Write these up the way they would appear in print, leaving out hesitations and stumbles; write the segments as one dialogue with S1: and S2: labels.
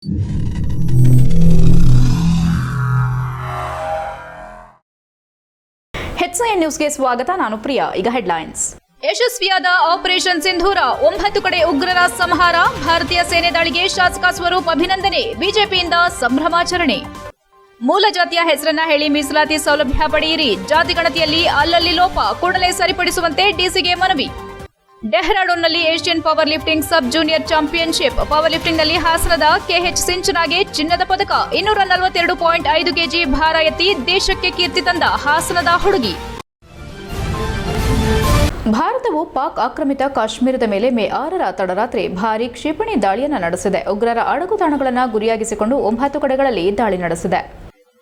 S1: HCN ನ್ಯೂಸ್ಗೆ ಸ್ವಾಗತ. ನಾನು ಪ್ರಿಯಾ. ಈಗ ಹೆಡ್ಲೈನ್ಸ್.
S2: ಯಶಸ್ವಿಯಾದ ಆಪರೇಷನ್ ಸಿಂಧೂರ, 9 ಕಡೆ ಉಗ್ರರ ಸಂಹಾರ, ಭಾರತೀಯ ಸೇನೆ ದಾಳಿಗೆ ಶಾಸಕ ಸ್ವರೂಪ್ ಅಭಿನಂದನೆ, ಬಿಜೆಪಿಯಿಂದ ಸಂಭ್ರಮಾಚರಣೆ. ಮೂಲ ಜಾತಿಯ ಹೆಸರನ್ನ ಹೇಳಿ ಮೀಸಲಾತಿ ಸೌಲಭ್ಯ ಪಡೆಯಿರಿ, ಜಾತಿ ಗಣತಿಯಲ್ಲಿ ಅಲ್ಲಲ್ಲಿ ಲೋಪ, ಕೂಡಲೇ ಸರಿಪಡಿಸುವಂತೆ ಡಿಸಿಗೆ ಮನವಿ. ಡೆಹ್ರಾಡೂನ್ನಲ್ಲಿ Asian power lifting sub junior championship, power ಲಿಫ್ಟಿಂಗ್ನಲ್ಲಿ ಹಾಸನದ ಕೆಎಚ್ ಸಿಂಚನಾಗೆ ಚಿನ್ನದ ಪದಕ, 242.5 ಕೆಜಿ ಭಾರ ಎತ್ತಿ ದೇಶಕ್ಕೆ ಕೀರ್ತಿ ತಂದ ಹಾಸನದ ಹುಡುಗಿ.
S1: ಭಾರತವು ಪಾಕ್ ಆಕ್ರಮಿತ ಕಾಶ್ಮೀರದ ಮೇಲೆ ಮೇ 6ರ ತಡರಾತ್ರಿ ಭಾರೀ ಕ್ಷಿಪಣಿ ದಾಳಿಯನ್ನು ನಡೆಸಿದೆ. ಉಗ್ರರ ಅಡಗುತಾಣಗಳನ್ನು ಗುರಿಯಾಗಿಸಿಕೊಂಡು 9 ಕಡೆಗಳಲ್ಲಿ ದಾಳಿ ನಡೆಸಿದೆ.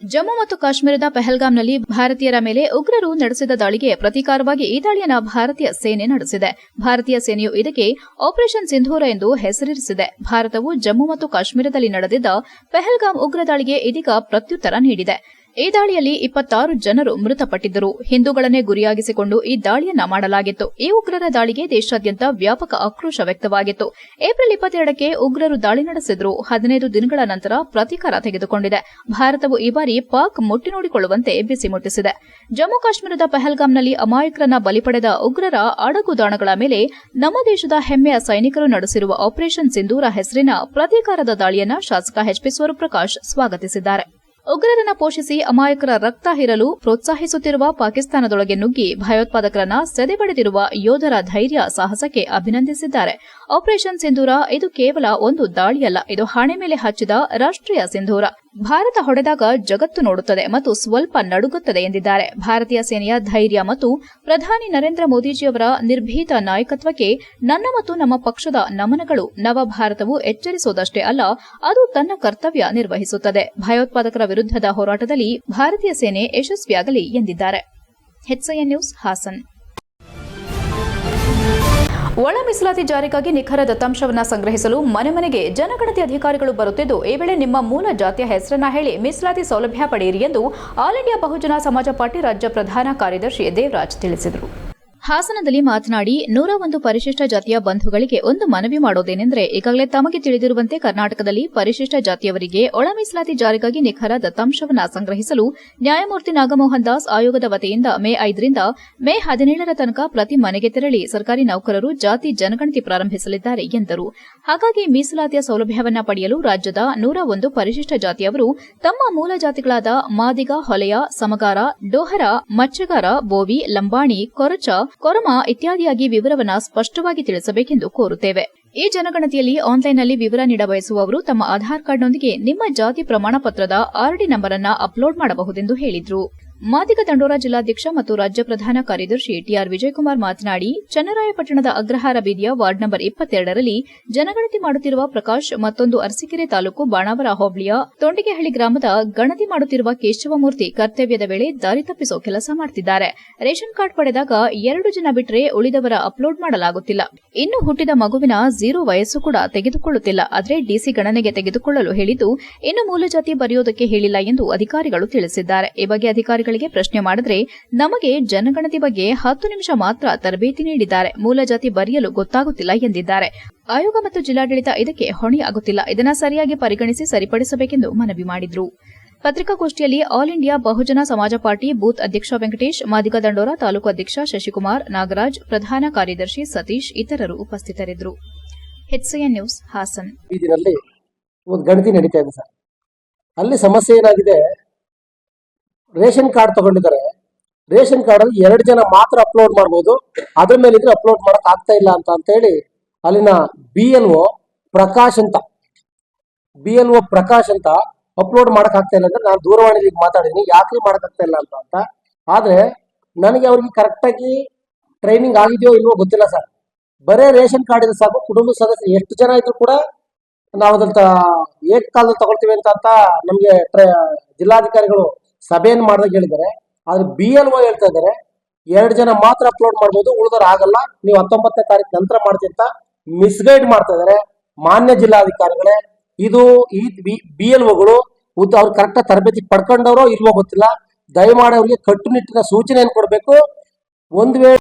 S2: ಜಮ್ಮು ಮತ್ತು ಕಾಶ್ಮೀರದ ಪಹಲ್ಗಾಮ್ನಲ್ಲಿ ಭಾರತೀಯರ ಮೇಲೆ ಉಗ್ರರು ನಡೆಸಿದ ದಾಳಿಗೆ ಪ್ರತೀಕಾರವಾಗಿ ಈ ದಾಳಿಯನ್ನು ಭಾರತೀಯ ಸೇನೆ ನಡೆಸಿದೆ. ಭಾರತೀಯ ಸೇನೆಯು ಇದಕ್ಕೆ ಆಪರೇಷನ್ ಸಿಂಧೂರ ಎಂದು ಹೆಸರಿಸಿದೆ. ಭಾರತವು ಜಮ್ಮು ಮತ್ತು ಕಾಶ್ಮೀರದಲ್ಲಿ ನಡೆದಿದ್ದ ಪಹಲ್ಗಾಮ್ ಉಗ್ರ ದಾಳಿಗೆ ಇದೀಗ ಪ್ರತ್ಯುತ್ತರ ನೀಡಿದೆ. ಈ ದಾಳಿಯಲ್ಲಿ 26 ಜನರು ಮೃತಪಟ್ಟಿದ್ದರು. ಹಿಂದೂಗಳನ್ನೇ ಗುರಿಯಾಗಿಸಿಕೊಂಡು ಈ ದಾಳಿಯನ್ನ ಮಾಡಲಾಗಿತ್ತು. ಈ ಉಗ್ರರ ದಾಳಿಗೆ ದೇಶಾದ್ಯಂತ ವ್ಯಾಪಕ ಆಕ್ರೋಶ ವ್ಯಕ್ತವಾಗಿತ್ತು. ಏಪ್ರಿಲ್ 22ಕ್ಕೆ ಉಗ್ರರು ದಾಳಿ ನಡೆಸಿದ್ರು. 15 ದಿನಗಳ ನಂತರ ಪ್ರತೀಕಾರ ತೆಗೆದುಕೊಂಡಿದೆ. ಭಾರತವು ಈ ಬಾರಿ ಪಾಕ್ ಮುಟ್ಟಿ ನೋಡಿಕೊಳ್ಳುವಂತೆ ಬಿಸಿ ಮುಟ್ಟಿಸಿದೆ. ಜಮ್ಮು ಕಾಶ್ಮೀರದ ಪಹಲ್ಗಾಮ್ನಲ್ಲಿ ಅಮಾಯಕರನ್ನ ಬಲಿ ಪಡೆದ ಉಗ್ರರ ಅಡಗುದಾಣಗಳ ಮೇಲೆ ನಮ್ಮ ದೇಶದ ಹೆಮ್ಮೆಯ ಸೈನಿಕರು ನಡೆಸಿರುವ ಆಪರೇಷನ್ ಸಿಂಧೂರ ಹೆಸರಿನ ಪ್ರತೀಕಾರದ ದಾಳಿಯನ್ನ ಶಾಸಕ ಎಚ್ಪಿ ಸ್ವರೂಪ್ ಪ್ರಕಾಶ್ ಸ್ವಾಗತಿಸಿದ್ದಾರೆ. ಉಗ್ರರನ್ನ ಪೋಷಿಸಿ ಅಮಾಯಕರ ರಕ್ತ ಹೀರಲು ಪ್ರೋತ್ಸಾಹಿಸುತ್ತಿರುವ ಪಾಕಿಸ್ತಾನದೊಳಗೆ ನುಗ್ಗಿ ಭಯೋತ್ಪಾದಕರನ್ನ ಸದೆಬಡಿದಿರುವ ಯೋಧರ ಧೈರ್ಯ ಸಾಹಸಕ್ಕೆ ಅಭಿನಂದಿಸಿದ್ದಾರೆ. ಆಪರೇಷನ್ ಸಿಂಧೂರ ಇದು ಕೇವಲ ಒಂದು ದಾಳಿಯಲ್ಲ, ಇದು ಹಣೆ ಮೇಲೆ ಹಚ್ಚಿದ ರಾಷ್ಟ್ರೀಯ ಸಿಂಧೂರ. ಭಾರತ ಹೊಡೆದಾಗ ಜಗತ್ತು ನೋಡುತ್ತದೆ ಮತ್ತು ಸ್ವಲ್ಪ ನಡುಗುತ್ತದೆ ಎಂದಿದ್ದಾರೆ. ಭಾರತೀಯ ಸೇನೆಯ ಧೈರ್ಯ ಮತ್ತು ಪ್ರಧಾನಿ ನರೇಂದ್ರ ಮೋದಿಜಿಯವರ ನಿರ್ಭೀತ ನಾಯಕತ್ವಕ್ಕೆ ನನ್ನ ಮತ್ತು ನಮ್ಮ ಪಕ್ಷದ ನಮನಗಳು. ನವ ಭಾರತವು ಎಚ್ಚರಿಸುವುದಷ್ಟೇ ಅಲ್ಲ, ಅದು ತನ್ನ ಕರ್ತವ್ಯ ನಿರ್ವಹಿಸುತ್ತದೆ. ಭಯೋತ್ಪಾದಕರ ವಿರುದ್ಧದ ಹೋರಾಟದಲ್ಲಿ ಭಾರತೀಯ ಸೇನೆ ಯಶಸ್ವಿಯಾಗಲಿ ಎಂದಿದ್ದಾರೆ. HCN news, Hassan.
S1: ಒಳ ಮೀಸಲಾತಿ ಜಾರಿಗಾಗಿ ನಿಖರ ದತ್ತಾಂಶವನ್ನು ಸಂಗ್ರಹಿಸಲು ಮನೆ ಮನೆಗೆ ಜನಗಣತಿ ಅಧಿಕಾರಿಗಳು ಬರುತ್ತಿದ್ದು, ಈ ವೇಳೆ ನಿಮ್ಮ ಮೂಲ ಜಾತಿಯ ಹೆಸರನ್ನ ಹೇಳಿ ಮೀಸಲಾತಿ ಸೌಲಭ್ಯ ಪಡೆಯಿರಿ ಎಂದು ಆಲ್ ಇಂಡಿಯಾ ಬಹುಜನ ಸಮಾಜ ಪಾರ್ಟಿ ರಾಜ್ಯ ಪ್ರಧಾನ ಕಾರ್ಯದರ್ಶಿ ದೇವರಾಜ್ ತಿಳಿಸಿದರು.
S2: ಹಾಸನದಲ್ಲಿ ಮಾತನಾಡಿ 101 ಪರಿಶಿಷ್ಟ ಜಾತಿಯ ಬಂಧುಗಳಿಗೆ ಒಂದು ಮನವಿ ಮಾಡೋದೇನೆಂದರೆ, ಈಗಾಗಲೇ ತಮಗೆ ತಿಳಿದಿರುವಂತೆ ಕರ್ನಾಟಕದಲ್ಲಿ ಪರಿಶಿಷ್ಟ ಜಾತಿಯವರಿಗೆ ಒಳ ಮೀಸಲಾತಿ ಜಾರಿಗಾಗಿ ನಿಖರ ದತ್ತಾಂಶವನ್ನು ಸಂಗ್ರಹಿಸಲು ನ್ಯಾಯಮೂರ್ತಿ ನಾಗಮೋಹನ್ ದಾಸ್ ಆಯೋಗದ ವತಿಯಿಂದ ಮೇ 5ರಿಂದ ಮೇ 17ರ ತನಕ ಪ್ರತಿ ಮನೆಗೆ ತೆರಳಿ ಸರ್ಕಾರಿ ನೌಕರರು ಜಾತಿ ಜನಗಣತಿ ಪ್ರಾರಂಭಿಸಲಿದ್ದಾರೆ ಎಂದರು. ಹಾಗಾಗಿ ಮೀಸಲಾತಿಯ ಸೌಲಭ್ಯವನ್ನು ಪಡೆಯಲು ರಾಜ್ಯದ 101 ಪರಿಶಿಷ್ಟ ಜಾತಿಯವರು ತಮ್ಮ ಮೂಲ ಜಾತಿಗಳಾದ ಮಾದಿಗ, ಹೊಲೆಯ, ಸಮಗಾರ, ಡೋಹರ, ಮಚ್ಚಗಾರ, ಬೋವಿ, ಲಂಬಾಣಿ, ಕೊರಮ ಇತ್ಯಾದಿಯಾಗಿ ವಿವರವನ್ನು ಸ್ಪಷ್ಟವಾಗಿ ತಿಳಿಸಬೇಕೆಂದು ಕೋರುತ್ತೇವೆ. ಈ ಜನಗಣತಿಯಲ್ಲಿ ಆನ್ಲೈನ್ನಲ್ಲಿ ವಿವರ ನೀಡಬಯಸುವವರು ತಮ್ಮ ಆಧಾರ್ ಕಾರ್ಡ್ನೊಂದಿಗೆ ನಿಮ್ಮ ಜಾತಿ ಪ್ರಮಾಣ ಪತ್ರದ RD ನಂಬರ್ ಅನ್ನು ಅಪ್ಲೋಡ್ ಮಾಡಬಹುದೆಂದು ಹೇಳಿದರು. ಮಾದಿಗ ದಂಡೋರ ಜಿಲ್ಲಾಧ್ಯಕ್ಷ ಮತ್ತು ರಾಜ್ಯ ಪ್ರಧಾನ ಕಾರ್ಯದರ್ಶಿ ಟಿಆರ್ ವಿಜಯಕುಮಾರ್ ಮಾತನಾಡಿ, ಚನ್ನರಾಯಪಟ್ಟಣದ ಅಗ್ರಹಾರ ಬೀದಿಯ ವಾರ್ಡ್ ನಂಬರ್ 22ರಲ್ಲಿ ಜನಗಣತಿ ಮಾಡುತ್ತಿರುವ ಪ್ರಕಾಶ್, ಮತ್ತೊಂದು ಅರಸೀಕೆರೆ ತಾಲೂಕು ಬಾಣಾವರ ಹೋಬಳಿಯ ತೊಂಡಿಗೆಹಳ್ಳಿ ಗ್ರಾಮದ ಗಣತಿ ಮಾಡುತ್ತಿರುವ ಕೇಶವಮೂರ್ತಿ ಕರ್ತವ್ಯದ ವೇಳೆ ದಾರಿ ತಪ್ಪಿಸೋ ಕೆಲಸ ಮಾಡುತ್ತಿದ್ದಾರೆ. ರೇಷನ್ ಕಾರ್ಡ್ ಪಡೆದಾಗ 2 ಜನ ಬಿಟ್ಟರೆ ಉಳಿದವರ ಅಪ್ಲೋಡ್ ಮಾಡಲಾಗುತ್ತಿಲ್ಲ. ಇನ್ನು ಹುಟ್ಟಿದ ಮಗುವಿನ 0 ವಯಸ್ಸು ಕೂಡ ತೆಗೆದುಕೊಳ್ಳುತ್ತಿಲ್ಲ. ಆದರೆ ಡಿಸಿ ಗಣನೆಗೆ ತೆಗೆದುಕೊಳ್ಳಲು ಹೇಳಿದ್ದು, ಇನ್ನು ಮೂಲ ಜಾತಿ ಬರೆಯೋದಕ್ಕೆ ಹೇಳಿಲ್ಲ ಎಂದು ಅಧಿಕಾರಿಗಳು ತಿಳಿಸಿದ್ದಾರೆ. ಈ ಬಗ್ಗೆ ಅಧಿಕಾರಿಗಳಿಗೆ ಪ್ರಶ್ನೆ ಮಾಡಿದ್ರೆ, ನಮಗೆ ಜನಗಣತಿ ಬಗ್ಗೆ 10 ನಿಮಿಷ ಮಾತ್ರ ತರಬೇತಿ ನೀಡಿದ್ದಾರೆ, ಮೂಲ ಜಾತಿ ಬರೆಯಲು ಗೊತ್ತಾಗುತ್ತಿಲ್ಲ ಎಂದಿದ್ದಾರೆ. ಆಯೋಗ ಮತ್ತು ಜಿಲ್ಲಾಡಳಿತ ಇದಕ್ಕೆ ಹೊಣೆಯಾಗುತ್ತಿಲ್ಲ. ಇದನ್ನು ಸರಿಯಾಗಿ ಪರಿಗಣಿಸಿ ಸರಿಪಡಿಸಬೇಕೆಂದು ಮನವಿ ಮಾಡಿದರು. ಪತ್ರಿಕಾಗೋಷ್ಠಿಯಲ್ಲಿ ಆಲ್ ಇಂಡಿಯಾ ಬಹುಜನ ಸಮಾಜ ಪಾರ್ಟಿ ಬೂತ್ ಅಧ್ಯಕ್ಷ ವೆಂಕಟೇಶ್, ಮಾದಿಗ ದಂಡೋರ ತಾಲೂಕು ಅಧ್ಯಕ್ಷ ಶಶಿಕುಮಾರ್, ನಾಗರಾಜ್, ಪ್ರಧಾನ ಕಾರ್ಯದರ್ಶಿ ಸತೀಶ್ ಇತರರು ಉಪಸ್ಥಿತರಿದ್ದರು. HCN news, Hassan.
S3: ಇದರಲ್ಲಿ ಒಂದು ಗಣತಿ ನಡೀತಾ ಇದೆ ಸರ್. ಅಲ್ಲಿ ಸಮಸ್ಯೆ ಏನಾಗಿದೆ, ರೇಷನ್ ಕಾರ್ಡ್ ತಗೊಂಡಿದ್ದಾರೆ. ರೇಷನ್ ಕಾರ್ಡ್ ಅಲ್ಲಿ 2 ಜನ ಮಾತ್ರ ಅಪ್ಲೋಡ್ ಮಾಡಬಹುದು, ಅದ್ರ ಮೇಲೆ ಇದ್ರೆ ಅಪ್ಲೋಡ್ ಮಾಡಕ್ ಆಗ್ತಾ ಇಲ್ಲ ಅಂತ ಹೇಳಿ ಅಲ್ಲಿನ BLO ಪ್ರಕಾಶ್ ಅಂತ ಅಪ್ಲೋಡ್ ಮಾಡಕ್ ಆಗ್ತಾ ಇಲ್ಲ ಅಂದ್ರೆ ನಾನು ದೂರವಾಣಿಲಿ ಮಾತಾಡಿದೀನಿ, ಯಾಕ್ರಿ ಮಾಡಕ್ ಆಗ್ತಾ ಇಲ್ಲ ಅಂತ. ಆದ್ರೆ ನನಗೆ ಅವ್ರಿಗೆ ಕರೆಕ್ಟಾಗಿ ಟ್ರೈನಿಂಗ್ ಆಗಿದೆಯೋ ಇಲ್ವೋ ಗೊತ್ತಿಲ್ಲ ಸರ್. ಬರೇ ರೇಷನ್ ಕಾರ್ಡ್ ಇದ್ರೆ ಸಾಕು, ಕುಟುಂಬ ಸದಸ್ಯರು ಎಷ್ಟು ಜನ ಇದ್ರು ಕೂಡ ನಾವು ಅದಂತ ಏಕಕಾಲದಲ್ಲಿ ತಗೊಳ್ತೀವಿ ಅಂತ ನಮ್ಗೆ ಜಿಲ್ಲಾಧಿಕಾರಿಗಳು ಸಭೆಯನ್ನು ಮಾಡಿದಾಗ ಹೇಳಿದ್ದಾರೆ. ಆದ್ರೆ BLO ಹೇಳ್ತಾ ಇದ್ದಾರೆ 2 ಜನ ಮಾತ್ರ ಅಪ್ಲೋಡ್ ಮಾಡ್ಬೋದು, ಉಳಿದವ್ರು ಆಗಲ್ಲ, ನೀವು 19ನೇ ತಾರೀಕು ನಂತರ ಮಾಡ್ತೀವಿ ಅಂತ ಮಿಸ್ಗೈಡ್ ಮಾಡ್ತಾ ಇದ್ದಾರೆ. ಮಾನ್ಯ ಜಿಲ್ಲಾಧಿಕಾರಿಗಳೇ, ಇದು ಈ BLOಗಳು ಅವ್ರು ಕರೆಕ್ಟ್ ತರಬೇತಿ ಪಡ್ಕೊಂಡವ್ರೋ ಇಲ್ವೋ ಗೊತ್ತಿಲ್ಲ. ದಯಮಾಡಿ ಅವ್ರಿಗೆ ಕಟ್ಟುನಿಟ್ಟಿನ ಸೂಚನೆಯನ್ನು ಕೊಡಬೇಕು. ಒಂದು ವೇಳೆ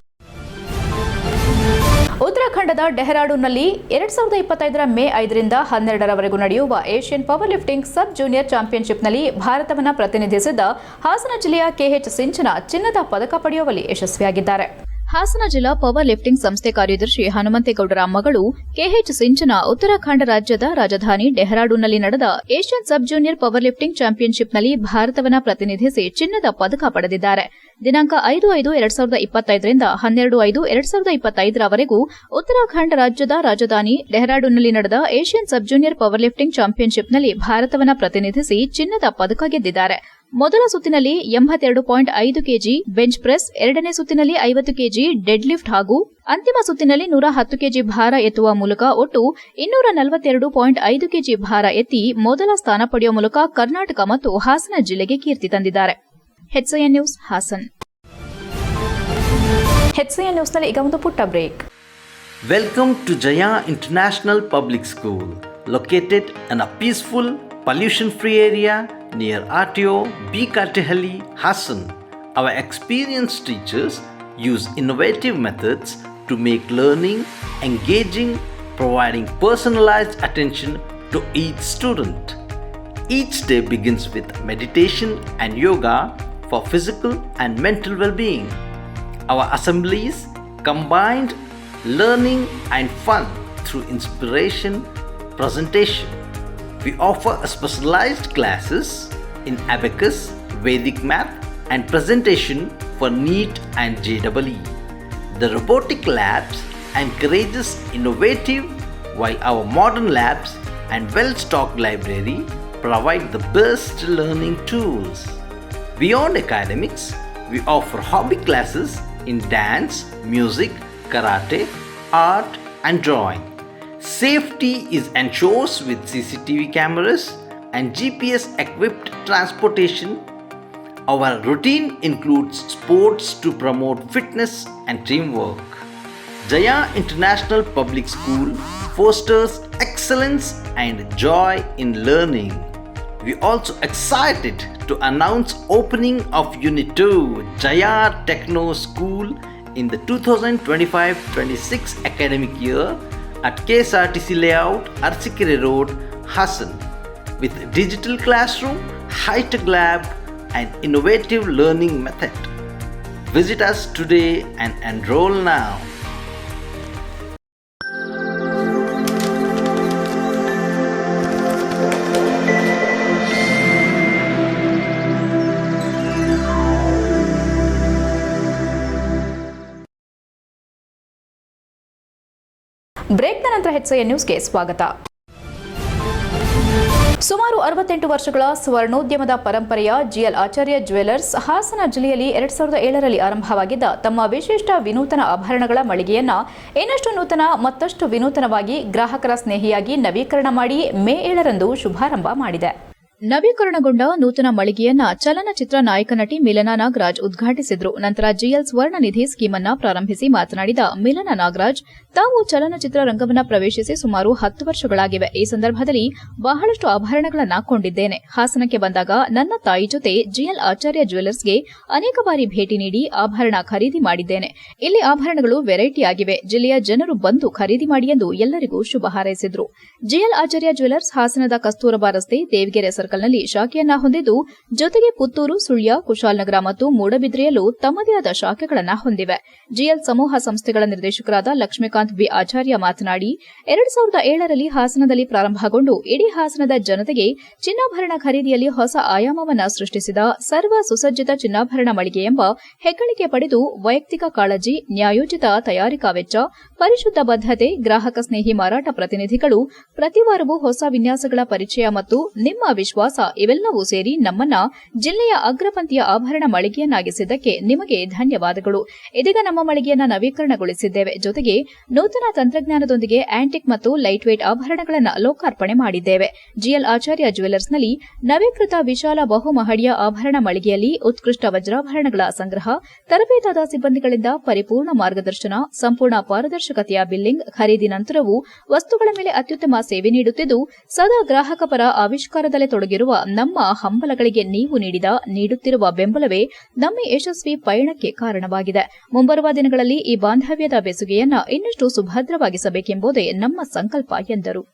S1: ಉತ್ತರಾಖಂಡದ ಡೆಹ್ರಾಡೂನ್ನಲ್ಲಿ 2025ರ ಮೇ 5ರಿಂದ 12ರವರೆಗೂ ನಡೆಯುವ Asian power lifting sub junior ಚಾಂಪಿಯನ್ಶಿಪ್ನಲ್ಲಿ ಭಾರತವನ್ನು ಪ್ರತಿನಿಧಿಸಿದ ಹಾಸನ ಜಿಲ್ಲೆಯ ಕೆಎಚ್ ಸಿಂಚನ ಚಿನ್ನದ ಪದಕ ಪಡೆಯುವಲ್ಲಿ ಯಶಸ್ವಿಯಾಗಿದ್ದಾರೆ.
S2: ಹಾಸನ ಜಿಲ್ಲಾ ಪವರ್ ಲಿಫ್ಟಿಂಗ್ ಸಂಸ್ಥೆ ಕಾರ್ಯದರ್ಶಿ ಹನುಮಂತೇಗೌಡರ ಮಗಳು ಕೆಎಚ್ ಸಿಂಚನ ಉತ್ತರಾಖಂಡ ರಾಜ್ಯದ ರಾಜಧಾನಿ ಡೆಹ್ರಾಡೂನ್ನಲ್ಲಿ ನಡೆದ ಏಷ್ಯನ್ ಸಬ್ ಜೂನಿಯರ್ ಪವರ್ ಲಿಫ್ಟಿಂಗ್ ಚಾಂಪಿಯನ್ಶಿಪ್ನಲ್ಲಿ ಭಾರತವನ್ನು ಪ್ರತಿನಿಧಿಸಿ ಚಿನ್ನದ ಪದಕ ಪಡೆದಿದ್ದಾರೆ. ದಿನಾಂಕ 5/5/2025ರಿಂದ 12/5/2025ರವರೆಗೂ ಉತ್ತರಾಖಂಡ ರಾಜ್ಯದ ರಾಜಧಾನಿ ಡೆಹ್ರಾಡೂನ್ನಲ್ಲಿ ನಡೆದ ಏಷ್ಯನ್ ಸಬ್ ಜೂನಿಯರ್ ಪವರ್ ಲಿಫ್ಟಿಂಗ್ ಚಾಂಪಿಯನ್ಶಿಪ್ನಲ್ಲಿ ಭಾರತವನ್ನು ಪ್ರತಿನಿಧಿಸಿ ಚಿನ್ನದ ಪದಕ ಗೆದ್ದಿದ್ದಾರೆ. ಮೊದಲ ಸುತ್ತಿನಲ್ಲಿ 82.5 ಕೆಜಿ ಬೆಂಚ್ ಪ್ರೆಸ್, ಎರಡನೇ ಸುತ್ತಿನಲ್ಲಿ 50 ಕೆಜಿ ಡೆಡ್ ಲಿಫ್ಟ್ ಹಾಗೂ ಅಂತಿಮ ಸುತ್ತಿನಲ್ಲಿ 110 ಕೆಜಿ ಭಾರ ಎತ್ತುವ ಮೂಲಕ ಒಟ್ಟು 242.5 ಕೆಜಿ ಭಾರ ಎತ್ತಿ ಮೊದಲ ಸ್ಥಾನ ಪಡೆಯುವ ಮೂಲಕ ಕರ್ನಾಟಕ ಮತ್ತು ಹಾಸನ ಜಿಲ್ಲೆಗೆ ಕೀರ್ತಿ ತಂದಿದ್ದಾರೆ. HCN news Hassan.
S1: HCN ನ್ಯೂಸ್ನಲ್ಲಿ ಈಗ ಒಂದು ಪುಟ್ಟ break.
S4: Welcome to Jaya International Public School, located in a peaceful, pollution-free area near RTO B. Katehalli, Hassan. Our experienced teachers use innovative methods to make learning engaging, providing personalized attention to each student. Each day begins with meditation and yoga for physical and mental well-being. Our assemblies combined learning and fun through inspiration, presentation. We offer specialized classes in abacus, Vedic math and presentation for NEET and JEE. The robotic labs encourages innovative, while our modern labs and well-stocked library provide the best learning tools. Beyond academics, we offer hobby classes in dance, music, karate, art and drawing. Safety is ensured with CCTV cameras and GPS-equipped transportation. Our routine includes sports to promote fitness and teamwork. Jaya International Public School fosters excellence and joy in learning. We are also excited to announce opening of Unit 2 Jaya Techno School in the 2025-26 academic year at KSRTC Layout, Arsikere Road, Hassan, with digital classroom, high-tech lab and innovative learning method. Visit us today and enroll now.
S1: ಬ್ರೇಕ್ನ ನಂತರ HCN ನ್ಯೂಸ್ಗೆ ಸ್ವಾಗತ. ಸುಮಾರು 68 ವರ್ಷಗಳ ಸ್ವರ್ಣೋದ್ಯಮದ ಪರಂಪರೆಯ GL ಆಚಾರ್ಯ jewellers Hassan ಜಿಲ್ಲೆಯಲ್ಲಿ 2007ರಲ್ಲಿ ಆರಂಭವಾಗಿದ್ದ ತಮ್ಮ ವಿಶಿಷ್ಟ ವಿನೂತನ ಆಭರಣಗಳ ಮಳಿಗೆಯನ್ನ ಇನ್ನಷ್ಟು ನೂತನ ಮತ್ತಷ್ಟು ವಿನೂತನವಾಗಿ ಗ್ರಾಹಕರ ಸ್ನೇಹಿಯಾಗಿ ನವೀಕರಣ ಮಾಡಿ ಮೇ 7ರಂದು ಶುಭಾರಂಭ ಮಾಡಿದೆ.
S2: ನವೀಕರಣಗೊಂಡ ನೂತನ ಮಳಿಗೆಯನ್ನ ಚಲನಚಿತ್ರ ನಾಯಕ ನಟಿ ಮಿಲನಾ ನಾಗರಾಜ್ ಉದ್ಘಾಟಿಸಿದ್ರು. ನಂತರ GL ಸ್ವರ್ಣ ನಿಧಿ ಸ್ಕೀಮ್ ಅನ್ನ ಪ್ರಾರಂಭಿಸಿ ಮಾತನಾಡಿದ ಮಿಲನಾ ನಾಗರಾಜ್, ತಾವು ಚಲನಚಿತ್ರ ರಂಗವನ್ನ ಪ್ರವೇಶಿಸಿ ಸುಮಾರು 10 ವರ್ಷಗಳಾಗಿವೆ. ಈ ಸಂದರ್ಭದಲ್ಲಿ ಬಹಳಷ್ಟು ಆಭರಣಗಳನ್ನ ಕೊಂಡಿದ್ದೇನೆ. ಹಾಸನಕ್ಕೆ ಬಂದಾಗ ನನ್ನ ತಾಯಿ ಜೊತೆ GL ಆಚಾರ್ಯ ಜ್ಯುವೆಲರ್ಸ್ಗೆ ಅನೇಕ ಬಾರಿ ಭೇಟಿ ನೀಡಿ ಆಭರಣ ಖರೀದಿ ಮಾಡಿದ್ದೇನೆ. ಇಲ್ಲಿ ಆಭರಣಗಳು ವೆರೈಟಿ ಆಗಿವೆ. ಜಿಲ್ಲೆಯ ಜನರು ಬಂದು ಖರೀದಿ ಮಾಡಿ ಎಂದು ಎಲ್ಲರಿಗೂ ಶುಭ ಹಾರೈಸಿದ್ರು. GL ಆಚಾರ್ಯ ಜ್ಯುವೆಲರ್ಸ್ ಹಾಸನದ ಕಸ್ತೂರಬಾ ರಸ್ತೆ ದೇವಗೆರೆ ಸರ್ಕಲ್ನಲ್ಲಿ ಶಾಖೆಯನ್ನ ಹೊಂದಿದ್ದು, ಜೊತೆಗೆ ಪುತ್ತೂರು, ಸುಳ್ಯ, ಕುಶಾಲನಗರ ಮತ್ತು ಮೂಡಬಿದ್ರೆಯಲ್ಲೂ ತಮ್ಮದೇ ಆದ ಶಾಖೆಗಳನ್ನು ಹೊಂದಿವೆ. GL ಸಮೂಹ ಸಂಸ್ಥೆಗಳ ನಿರ್ದೇಶಕರಾದ ಲಕ್ಷ್ಮೀಕಾಂತ್ ಬಿ ಆಚಾರ್ಯ ಮಾತನಾಡಿ, 2007ರಲ್ಲಿ ಹಾಸನದಲ್ಲಿ ಪ್ರಾರಂಭಗೊಂಡು ಇಡೀ ಹಾಸನದ ಜನತೆಗೆ ಚಿನ್ನಾಭರಣ ಖರೀದಿಯಲ್ಲಿ ಹೊಸ ಆಯಾಮವನ್ನು ಸೃಷ್ಟಿಸಿದ ಸರ್ವ ಸುಸಜ್ಜಿತ ಚಿನ್ನಾಭರಣ ಮಳಿಗೆ ಎಂಬ ಹೆಗ್ಗಳಿಕೆ ಪಡೆದು ವೈಯಕ್ತಿಕ ಕಾಳಜಿ, ನ್ಯಾಯೋಚಿತ ತಯಾರಿಕಾ ವೆಚ್ಚ, ಪರಿಶುದ್ಧ ಬದ್ಧತೆ, ಗ್ರಾಹಕ ಸ್ನೇಹಿ ಮಾರಾಟ ಪ್ರತಿನಿಧಿಗಳು, ಪ್ರತಿವಾರವೂ ಹೊಸ ವಿನ್ಯಾಸಗಳ ಪರಿಚಯ ಮತ್ತು ನಿಮ್ಮ ವಿಶ್ವಾಸ ಇವೆಲ್ಲವೂ ಸೇರಿ ನಮ್ಮನ್ನ ಜಿಲ್ಲೆಯ ಅಗ್ರಪಂಥೀಯ ಆಭರಣ ಮಳಿಗೆಯನ್ನಾಗಿಸಿದ್ದಕ್ಕೆ ನಿಮಗೆ ಧನ್ಯವಾದಗಳು. ಇದೀಗ ನಮ್ಮ ಮಳಿಗೆಯನ್ನ ನವೀಕರಣಗೊಳಿಸಿದ್ದೇವೆ. ಜೊತೆಗೆ ನೂತನ ತಂತ್ರಜ್ಞಾನದೊಂದಿಗೆ ಆಂಟಿಕ್ ಮತ್ತು ಲೈಟ್ ವೇಟ್ ಆಭರಣಗಳನ್ನು ಲೋಕಾರ್ಪಣೆ ಮಾಡಿದ್ದೇವೆ. GL ಆಚಾರ್ಯ ಜ್ಯುವೆಲರ್ಸ್ನಲ್ಲಿ ನವೀಕೃತ ವಿಶಾಲ ಬಹುಮಹಡಿಯ ಆಭರಣ ಮಳಿಗೆಯಲ್ಲಿ ಉತ್ಕೃಷ್ಟ ವಜ್ರಾಭರಣಗಳ ಸಂಗ್ರಹ, ತರಬೇತಾದ ಸಿಬ್ಬಂದಿಗಳಿಂದ ಪರಿಪೂರ್ಣ ಮಾರ್ಗದರ್ಶನ, ಸಂಪೂರ್ಣ ಪಾರದರ್ಶಕತೆಯ ಬಿಲ್ಲಿಂಗ್, ಖರೀದಿ ನಂತರವೂ ವಸ್ತುಗಳ ಮೇಲೆ ಅತ್ಯುತ್ತಮ ಸೇವೆ ನೀಡುತ್ತಿದ್ದು, ಸದಾ ಗ್ರಾಹಕ ಪರ ಆವಿಷ್ಕಾರದಲ್ಲೇ ತೊಡಗಿ ತೊಡಗಿರುವ ನಮ್ಮ ಹಂಬಲಗಳಿಗೆ ನೀವು ನೀಡುತ್ತಿರುವ ಬೆಂಬಲವೇ ನಮ್ಮ ಯಶಸ್ವಿ ಪಯಣಕ್ಕೆ ಕಾರಣವಾಗಿದೆ. ಮುಂಬರುವ ದಿನಗಳಲ್ಲಿ ಈ ಬಾಂಧವ್ಯದ ಬೆಸುಗೆಯನ್ನ ಇನ್ನಷ್ಟು ಸುಭದ್ರವಾಗಿಸಬೇಕೆಂಬುದೇ ನಮ್ಮ ಸಂಕಲ್ಪ ಎಂದರು.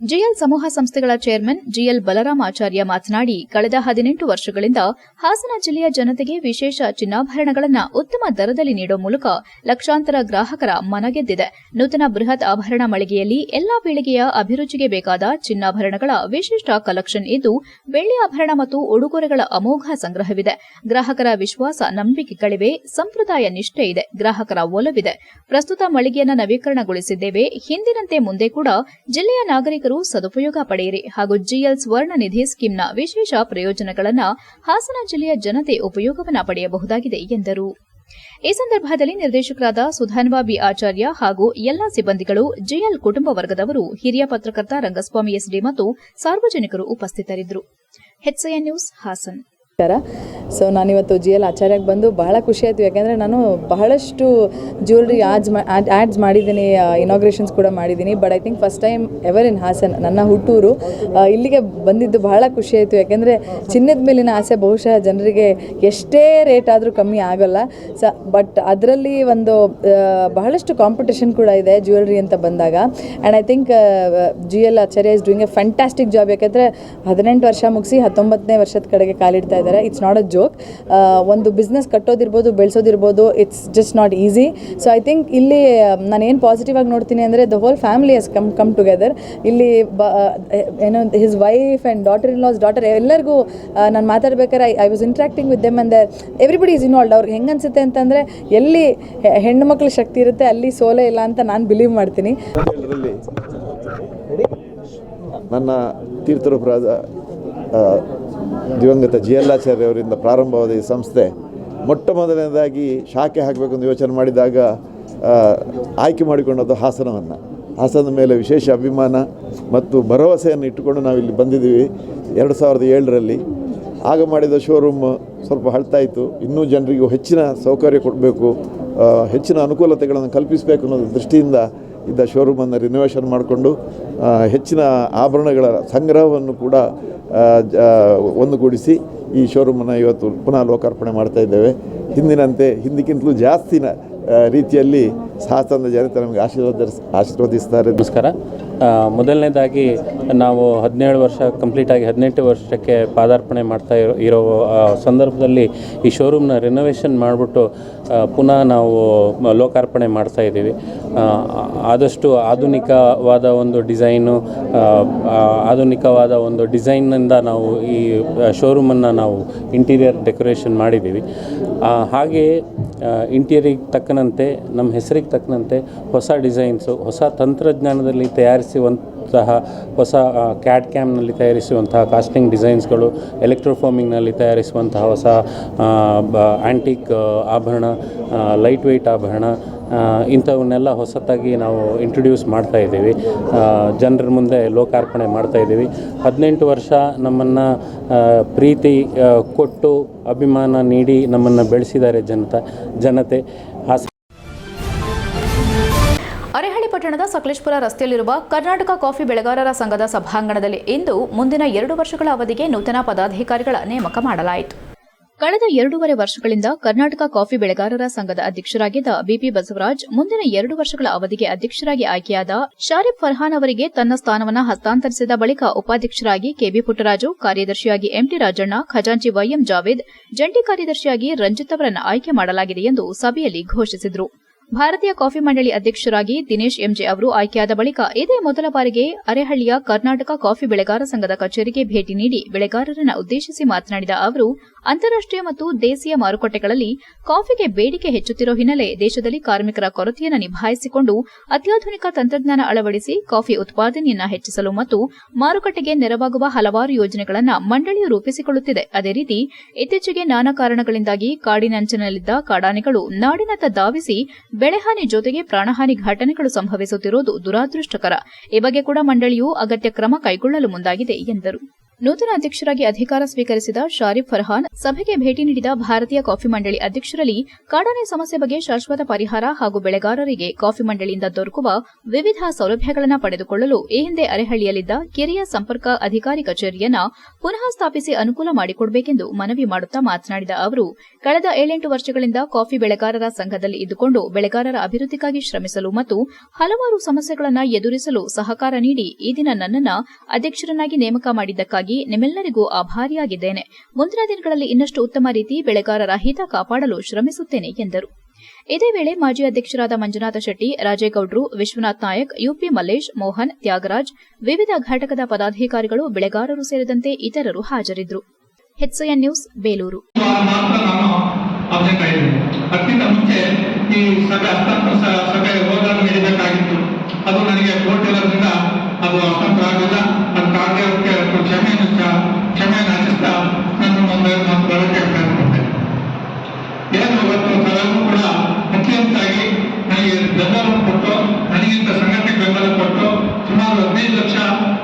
S2: ಜಿಎಲ್ ಸಮೂಹ ಸಂಸ್ಥೆಗಳ ಚೇರ್ಮನ್ ಜಿಎಲ್ ಬಲರಾಮಾಚಾರ್ಯ ಮಾತನಾಡಿ, ಕಳೆದ 18 ವರ್ಷಗಳಿಂದ ಹಾಸನ ಜಿಲ್ಲೆಯ ಜನತೆಗೆ ವಿಶೇಷ ಚಿನ್ನಾಭರಣಗಳನ್ನು ಉತ್ತಮ ದರದಲ್ಲಿ ನೀಡುವ ಮೂಲಕ ಲಕ್ಷಾಂತರ ಗ್ರಾಹಕರ ಮನಗೆದ್ದಿದೆ. ನೂತನ ಬೃಹತ್ ಆಭರಣ ಮಳಿಗೆಯಲ್ಲಿ ಎಲ್ಲಾ ಪೀಳಿಗೆಯ ಅಭಿರುಚಿಗೆ ಬೇಕಾದ ಚಿನ್ನಾಭರಣಗಳ ವಿಶಿಷ್ಟ ಕಲೆಕ್ಷನ್ ಇದ್ದು, ಬೆಳ್ಳಿ ಆಭರಣ ಮತ್ತು ಉಡುಗೊರೆಗಳ ಅಮೋಘ ಸಂಗ್ರಹವಿದೆ. ಗ್ರಾಹಕರ ವಿಶ್ವಾಸ, ನಂಬಿಕೆಗಳಿವೆ, ಸಂಪ್ರದಾಯ ನಿಷ್ಠೆ ಇದೆ, ಗ್ರಾಹಕರ ಒಲವಿದೆ. ಪ್ರಸ್ತುತ ಮಳಿಗೆಯನ್ನು ನವೀಕರಣಗೊಳಿಸಿದ್ದೇವೆ. ಹಿಂದಿನಂತೆ ಮುಂದೆ ಕೂಡ ಜಿಲ್ಲೆಯ ನಾಗರಿಕರು ಸದುಪಯೋಗ ಪಡೆಯಿರಿ ಹಾಗೂ ಜಿಎಲ್ ಸ್ವರ್ಣ ನಿಧಿ ಸ್ಕೀಮ್ನ ವಿಶೇಷ ಪ್ರಯೋಜನಗಳನ್ನು ಹಾಸನ ಜಿಲ್ಲೆಯ ಜನತೆ ಉಪಯೋಗವನ್ನು ಪಡೆಯಬಹುದಾಗಿದೆ ಎಂದರು. ಈ ಸಂದರ್ಭದಲ್ಲಿ ನಿರ್ದೇಶಕರಾದ ಸುಧಾನ್ವಾ ಬಿ ಆಚಾರ್ಯ ಹಾಗೂ ಎಲ್ಲಾ ಸಿಬ್ಬಂದಿಗಳು, ಜಿಎಲ್ ಕುಟುಂಬ ವರ್ಗದವರು, ಹಿರಿಯ ಪತ್ರಕರ್ತ ರಂಗಸ್ವಾಮಿ ಎಸ್ಡಿ ಮತ್ತು ಸಾರ್ವಜನಿಕರು ಉಪಸ್ಥಿತರಿದ್ದರು. HCN news Hassan.
S5: ಸೊ ನಾನಿವತ್ತು GL ಆಚಾರ್ಯಕ್ಕೆ ಬಂದು ಬಹಳ ಖುಷಿ ಆಯಿತು. ಯಾಕೆಂದರೆ ನಾನು ಬಹಳಷ್ಟು ಜ್ಯುವೆಲ್ರಿ ಆ್ಯಡ್ಸ್ ಮಾಡಿದ್ದೀನಿ, ಇನಾಗ್ರೇಷನ್ಸ್ ಕೂಡ ಮಾಡಿದ್ದೀನಿ. But I think first time ever in Hassan, ನನ್ನ ಹುಟ್ಟೂರು, ಇಲ್ಲಿಗೆ ಬಂದಿದ್ದು ಬಹಳ ಖುಷಿ ಆಯಿತು. ಯಾಕೆಂದರೆ ಚಿನ್ನದ ಮೇಲಿನ ಆಸೆ ಬಹುಶಃ ಜನರಿಗೆ ಎಷ್ಟೇ ರೇಟ್ ಆದರೂ ಕಮ್ಮಿ ಆಗೋಲ್ಲ. ಬಟ್ ಅದರಲ್ಲಿ ಒಂದು ಬಹಳಷ್ಟು ಕಾಂಪಿಟೇಷನ್ ಕೂಡ ಇದೆ ಜ್ಯುವೆಲ್ರಿ ಅಂತ ಬಂದಾಗ. And I think GL Acharya is doing a fantastic job. ಯಾಕೆಂದರೆ 18 ವರ್ಷ ಮುಗಿಸಿ 19ನೇ ವರ್ಷದ ಕಡೆಗೆ ಕಾಲಿಡ್ತಾ ಇದ್ದಾರೆ. It's not a joke. ಒಂದು ಬಿಸ್ನೆಸ್ ಕಟ್ಟೋದಿರ್ಬೋದು, ಬೆಳೆಸೋದಿರ್ಬೋದು, it's just not easy. So I think ಇಲ್ಲಿ ನಾನೇನು ಪಾಸಿಟಿವ್ ಆಗಿ ನೋಡ್ತೀನಿ ಅಂದರೆ the whole family has come together. ಇಲ್ಲಿ ಏನೋ his wife and daughter in law daughter ಎಲ್ಲರಿಗೂ ನಾನು ಮಾತಾಡ್ಬೇಕಾದ್ರೆ I was interacting with them and everybody is involved. ಅವ್ರಿಗೆ ಹೆಂಗೆ ಅನಿಸುತ್ತೆ ಅಂತಂದರೆ ಎಲ್ಲಿ ಹೆಣ್ಣು ಮಕ್ಕಳ ಶಕ್ತಿ ಇರುತ್ತೆ ಅಲ್ಲಿ ಸೋಲೇ ಇಲ್ಲ ಅಂತ ನಾನು ಬಿಲೀವ್ ಮಾಡ್ತೀನಿ.
S6: ನನ್ನ ತೀರ್ಥರೂಪರಾದ ದಿವಂಗತ GL ಆಚಾರ್ಯ ಅವರಿಂದ ಪ್ರಾರಂಭವಾದ ಈ ಸಂಸ್ಥೆ ಮೊಟ್ಟ ಮೊದಲನೇದಾಗಿ ಶಾಖೆ ಹಾಕಬೇಕೆಂದು ಯೋಚನೆ ಮಾಡಿದಾಗ ಆಯ್ಕೆ ಮಾಡಿಕೊಂಡದ್ದು ಹಾಸನವನ್ನು. ಹಾಸನದ ಮೇಲೆ ವಿಶೇಷ ಅಭಿಮಾನ ಮತ್ತು ಭರವಸೆಯನ್ನು ಇಟ್ಟುಕೊಂಡು ನಾವಿಲ್ಲಿ ಬಂದಿದ್ದೀವಿ 2007ರಲ್ಲಿ. ಆಗ ಮಾಡಿದ ಶೋರೂಮ್ ಸ್ವಲ್ಪ ಹಳ್ತಾಯಿತು. ಇನ್ನೂ ಜನರಿಗೂ ಹೆಚ್ಚಿನ ಸೌಕರ್ಯ ಕೊಡಬೇಕು, ಹೆಚ್ಚಿನ ಅನುಕೂಲತೆಗಳನ್ನು ಕಲ್ಪಿಸಬೇಕು ಅನ್ನೋದು ದೃಷ್ಟಿಯಿಂದ ಇದ್ದ ಶೋರೂಮನ್ನು ರಿನೋವೇಷನ್ ಮಾಡಿಕೊಂಡು ಹೆಚ್ಚಿನ ಆಭರಣಗಳ ಸಂಗ್ರಹವನ್ನು ಕೂಡ ಒಂದುಗೂಡಿಸಿ ಈ ಶೋರೂಮನ್ನು ಇವತ್ತು ಪುನಃ ಲೋಕಾರ್ಪಣೆ ಮಾಡ್ತಾಯಿದ್ದೇವೆ. ಹಿಂದಕ್ಕಿಂತಲೂ ಜಾಸ್ತಿನ ರೀತಿಯಲ್ಲಿ ಹಾಸನದ ಜನತೆ ನಮಗೆ ಆಶೀರ್ವದಿಸ್ತಾರೆ.
S7: ನಮಸ್ಕಾರ. ಮೊದಲನೇದಾಗಿ ನಾವು 17 ವರ್ಷ ಕಂಪ್ಲೀಟಾಗಿ 18 ವರ್ಷಕ್ಕೆ ಪಾದಾರ್ಪಣೆ ಮಾಡ್ತಾ ಇರೋ ಸಂದರ್ಭದಲ್ಲಿ ಈ ಶೋರೂಮ್ನ ರಿನೋವೇಷನ್ ಮಾಡಿಬಿಟ್ಟು ಪುನಃ ನಾವು ಲೋಕಾರ್ಪಣೆ ಮಾಡ್ತಾಯಿದ್ದೀವಿ. ಆದಷ್ಟು ಆಧುನಿಕವಾದ ಒಂದು ಡಿಸೈನ್ನಿಂದ ನಾವು ಈ ಶೋರೂಮನ್ನು ನಾವು ಇಂಟೀರಿಯರ್ ಡೆಕೋರೇಷನ್ ಮಾಡಿದ್ದೀವಿ. ಹಾಗೆಯೇ ಇಂಟೀರಿಯರಿಗೆ ತಕ್ಕನಂತೆ, ನಮ್ಮ ಹೆಸರಿಗೆ ತಕ್ಕಂತೆ ಹೊಸ ಡಿಸೈನ್ಸು, ಹೊಸ ತಂತ್ರಜ್ಞಾನದಲ್ಲಿ ತಯಾರಿಸುವಂತಹ ಹೊಸ ಕ್ಯಾಡ್ ಕ್ಯಾಮ್ನಲ್ಲಿ ತಯಾರಿಸುವಂತಹ ಕಾಸ್ಟಿಂಗ್ ಡಿಸೈನ್ಸ್ಗಳು, ಎಲೆಕ್ಟ್ರೋಫೋಮಿಂಗ್ನಲ್ಲಿ ತಯಾರಿಸುವಂತಹ ಹೊಸ ಆ್ಯಂಟಿಕ್ ಆಭರಣ, ಲೈಟ್ ವೆಯ್ಟ್ ಆಭರಣ, ಇಂಥವನ್ನೆಲ್ಲ ಹೊಸತಾಗಿ ನಾವು ಇಂಟ್ರೊಡ್ಯೂಸ್ ಮಾಡ್ತಾಯಿದ್ದೀವಿ. ಜನರ ಮುಂದೆ ಲೋಕಾರ್ಪಣೆ ಮಾಡ್ತಾಯಿದ್ದೀವಿ. 18 ವರ್ಷ ನಮ್ಮನ್ನು ಪ್ರೀತಿ ಕೊಟ್ಟು ಅಭಿಮಾನ ನೀಡಿ ನಮ್ಮನ್ನು ಬೆಳೆಸಿದ್ದಾರೆ ಜನತೆ.
S1: ಅರೇಹಳ್ಳಿ ಪಟ್ಟಣದ ಸಕಲೇಶಪುರ ರಸ್ತೆಯಲ್ಲಿರುವ ಕರ್ನಾಟಕ ಕಾಫಿ ಬೆಳೆಗಾರರ ಸಂಘದ ಸಭಾಂಗಣದಲ್ಲಿ ಇಂದು ಮುಂದಿನ 2 ವರ್ಷಗಳ ಅವಧಿಗೆ ನೂತನ ಪದಾಧಿಕಾರಿಗಳ ನೇಮಕ ಮಾಡಲಾಯಿತು.
S2: ಕಳೆದ 2.5 ವರ್ಷಗಳಿಂದ ಕರ್ನಾಟಕ ಕಾಫಿ ಬೆಳೆಗಾರರ ಸಂಘದ ಅಧ್ಯಕ್ಷರಾಗಿದ್ದ ಬಿಪಿ ಬಸವರಾಜ್ ಮುಂದಿನ 2 ವರ್ಷಗಳ ಅವಧಿಗೆ ಅಧ್ಯಕ್ಷರಾಗಿ ಆಯ್ಕೆಯಾದ ಶಾರಿಫ್ ಫರ್ಹಾನ್ ಅವರಿಗೆ ತನ್ನ ಸ್ಥಾನವನ್ನು ಹಸ್ತಾಂತರಿಸಿದ ಬಳಿಕ ಉಪಾಧ್ಯಕ್ಷರಾಗಿ ಕೆಬಿ ಪುಟ್ಟರಾಜು, ಕಾರ್ಯದರ್ಶಿಯಾಗಿ ಎಂಟಿ ರಾಜಣ್ಣ, ಖಜಾಂಚಿ ವೈಎಂ ಜಾವೇದ್, ಜಂಟಿ ಕಾರ್ಯದರ್ಶಿಯಾಗಿ ರಂಜಿತ್ ಅವರನ್ನು ಆಯ್ಕೆ ಮಾಡಲಾಗಿದೆ ಎಂದು ಸಭೆಯಲ್ಲಿ ಘೋಷಿಸಿದರು. ಭಾರತೀಯ ಕಾಫಿ ಮಂಡಳಿ ಅಧ್ಯಕ್ಷರಾಗಿ ದಿನೇಶ್ ಎಂಜೆ ಅವರು ಆಯ್ಕೆಯಾದ ಬಳಿಕ ಇದೇ ಮೊದಲ ಬಾರಿಗೆ ಅರೇಹಳ್ಳಿಯ ಕರ್ನಾಟಕ ಕಾಫಿ ಬೆಳೆಗಾರ ಸಂಘದ ಕಚೇರಿಗೆ ಭೇಟಿ ನೀಡಿ ಬೆಳೆಗಾರರನ್ನು ಉದ್ದೇಶಿಸಿ ಮಾತನಾಡಿದ ಅವರು, ಅಂತಾರಾಷ್ಟೀಯ ಮತ್ತು ದೇಶೀಯ ಮಾರುಕಟ್ಟೆಗಳಲ್ಲಿ ಕಾಫಿಗೆ ಬೇಡಿಕೆ ಹೆಚ್ಚುತ್ತಿರುವ ಹಿನ್ನೆಲೆ ದೇಶದಲ್ಲಿ ಕಾರ್ಮಿಕರ ಕೊರತೆಯನ್ನು ನಿಭಾಯಿಸಿಕೊಂಡು ಅತ್ಯಾಧುನಿಕ ತಂತ್ರಜ್ಞಾನ ಅಳವಡಿಸಿ ಕಾಫಿ ಉತ್ಪಾದನೆಯನ್ನು ಹೆಚ್ಚಿಸಲು ಮತ್ತು ಮಾರುಕಟ್ಟೆಗೆ ನೆರವಾಗುವ ಹಲವಾರು ಯೋಜನೆಗಳನ್ನು ಮಂಡಳಿಯು ರೂಪಿಸಿಕೊಳ್ಳುತ್ತಿದೆ. ಅದೇ ರೀತಿ ಇತ್ತೀಚೆಗೆ ನಾನಾ ಕಾರಣಗಳಿಂದಾಗಿ ಕಾಡಿನಂಚಿನಲ್ಲಿದ್ದ ಕಾಡಾನೆಗಳು ನಾಡಿನತ್ತ ಧಾವಿಸಿ ಬೆಳೆಹಾನಿ ಜೊತೆಗೆ ಪ್ರಾಣಹಾನಿ ಘಟನೆಗಳು ಸಂಭವಿಸುತ್ತಿರುವುದು ದುರಾದೃಷ್ಟಕರ. ಈ ಬಗ್ಗೆ ಕೂಡ ಮಂಡಳಿಯು ಅಗತ್ಯ ಕ್ರಮ ಕೈಗೊಳ್ಳಲು ಮುಂದಾಗಿದೆ ಎಂದರು. ನೂತನ ಅಧ್ಯಕ್ಷರಾಗಿ ಅಧಿಕಾರ ಸ್ವೀಕರಿಸಿದ ಶಾರಿಫ್ ಫರ್ಹಾನ್ ಸಭೆಗೆ ಭೇಟಿ ನೀಡಿದ ಭಾರತೀಯ ಕಾಫಿ ಮಂಡಳಿ ಅಧ್ಯಕ್ಷರಲ್ಲಿ ಕಾಡಾನೆ ಸಮಸ್ಯೆ ಬಗ್ಗೆ ಶಾಶ್ವತ ಪರಿಹಾರ ಹಾಗೂ ಬೆಳೆಗಾರರಿಗೆ ಕಾಫಿ ಮಂಡಳಿಯಿಂದ ದೊರಕುವ ವಿವಿಧ ಸೌಲಭ್ಯಗಳನ್ನು ಪಡೆದುಕೊಳ್ಳಲು ಈ ಹಿಂದೆ ಅರೆಹಳ್ಳಿಯಲ್ಲಿದ್ದ ಕಿರಿಯ ಸಂಪರ್ಕ ಅಧಿಕಾರಿ ಕಚೇರಿಯನ್ನ ಪುನಃ ಸ್ಥಾಪಿಸಿ ಅನುಕೂಲ ಮಾಡಿಕೊಡಬೇಕೆಂದು ಮನವಿ ಮಾಡುತ್ತಾ ಮಾತನಾಡಿದ ಅವರು ಕಳೆದ 7-8 ವರ್ಷಗಳಿಂದ ಕಾಫಿ ಬೆಳೆಗಾರರ ಸಂಘದಲ್ಲಿ ಇದ್ದುಕೊಂಡು ಬೆಳೆಗಾರರ ಅಭಿವೃದ್ಧಿಗಾಗಿ ಶ್ರಮಿಸಲು ಮತ್ತು ಹಲವಾರು ಸಮಸ್ಯೆಗಳನ್ನು ಎದುರಿಸಲು ಸಹಕಾರ ನೀಡಿ ಈ ದಿನ ನನ್ನನ್ನು ಅಧ್ಯಕ್ಷರನ್ನಾಗಿ ನೇಮಕ ಮಾಡಿದ್ದಕ್ಕಾಗಿ ನಿಮ್ಮೆಲ್ಲರಿಗೂ ಆಭಾರಿಯಾಗಿದ್ದೇನೆ. ಮುಂದಿನ ದಿನಗಳಲ್ಲಿ ಇನ್ನಷ್ಟು ಉತ್ತಮ ರೀತಿ ಬೆಳೆಗಾರರ ಹಿತ ಕಾಪಾಡಲು ಶ್ರಮಿಸುತ್ತೇನೆ ಎಂದರು. ಇದೇ ವೇಳೆ ಮಾಜಿ ಅಧ್ಯಕ್ಷರಾದ ಮಂಜುನಾಥ ಶೆಟ್ಟಿ, ರಾಜೇಗೌಡರು, ವಿಶ್ವನಾಥ್ ನಾಯಕ್, ಯುಪಿ ಮಲ್ಲೇಶ್, ಮೋಹನ್, ತ್ಯಾಗರಾಜ್, ವಿವಿಧ ಘಟಕದ ಪದಾಧಿಕಾರಿಗಳು, ಬೆಳೆಗಾರರು ಸೇರಿದಂತೆ ಇತರರು ಹಾಜರಿದ್ದರು. HCN news, Belur.
S8: ಅದಕ್ಕಿಂತ ಮುಂಚೆ ಈ ಸಭೆ ಹೋದಾಗ ನೀಡಬೇಕಾಗಿತ್ತು. ಅದು ನನಗೆ ಕೋರ್ಟ್ ಇರೋದ್ರಿಂದ ಅದು ಹಸ್ತಾಂತರ ಆಗಿಲ್ಲ. ಅದಕ್ಕಾಗಿ ಕ್ಷಮೆಯನ್ನು ಯಾಚಿಸ್ತಾ ನಾನು ಮತ್ತು ಬರೋಕ್ಕೆ ಪ್ರಯತ್ನಿಸಿದೆ. ಏನು ಇವತ್ತು ಸಭೆಗೂ ಕೂಡ ಅತ್ಯಂತಾಗಿ ನನಗೆ ಬೆಂಬಲ ಕೊಟ್ಟು, ನನಗಿಂತ ಸಂಘಟನೆಗೆ ಬೆಂಬಲ ಕೊಟ್ಟು ಸುಮಾರು 15 ಲಕ್ಷ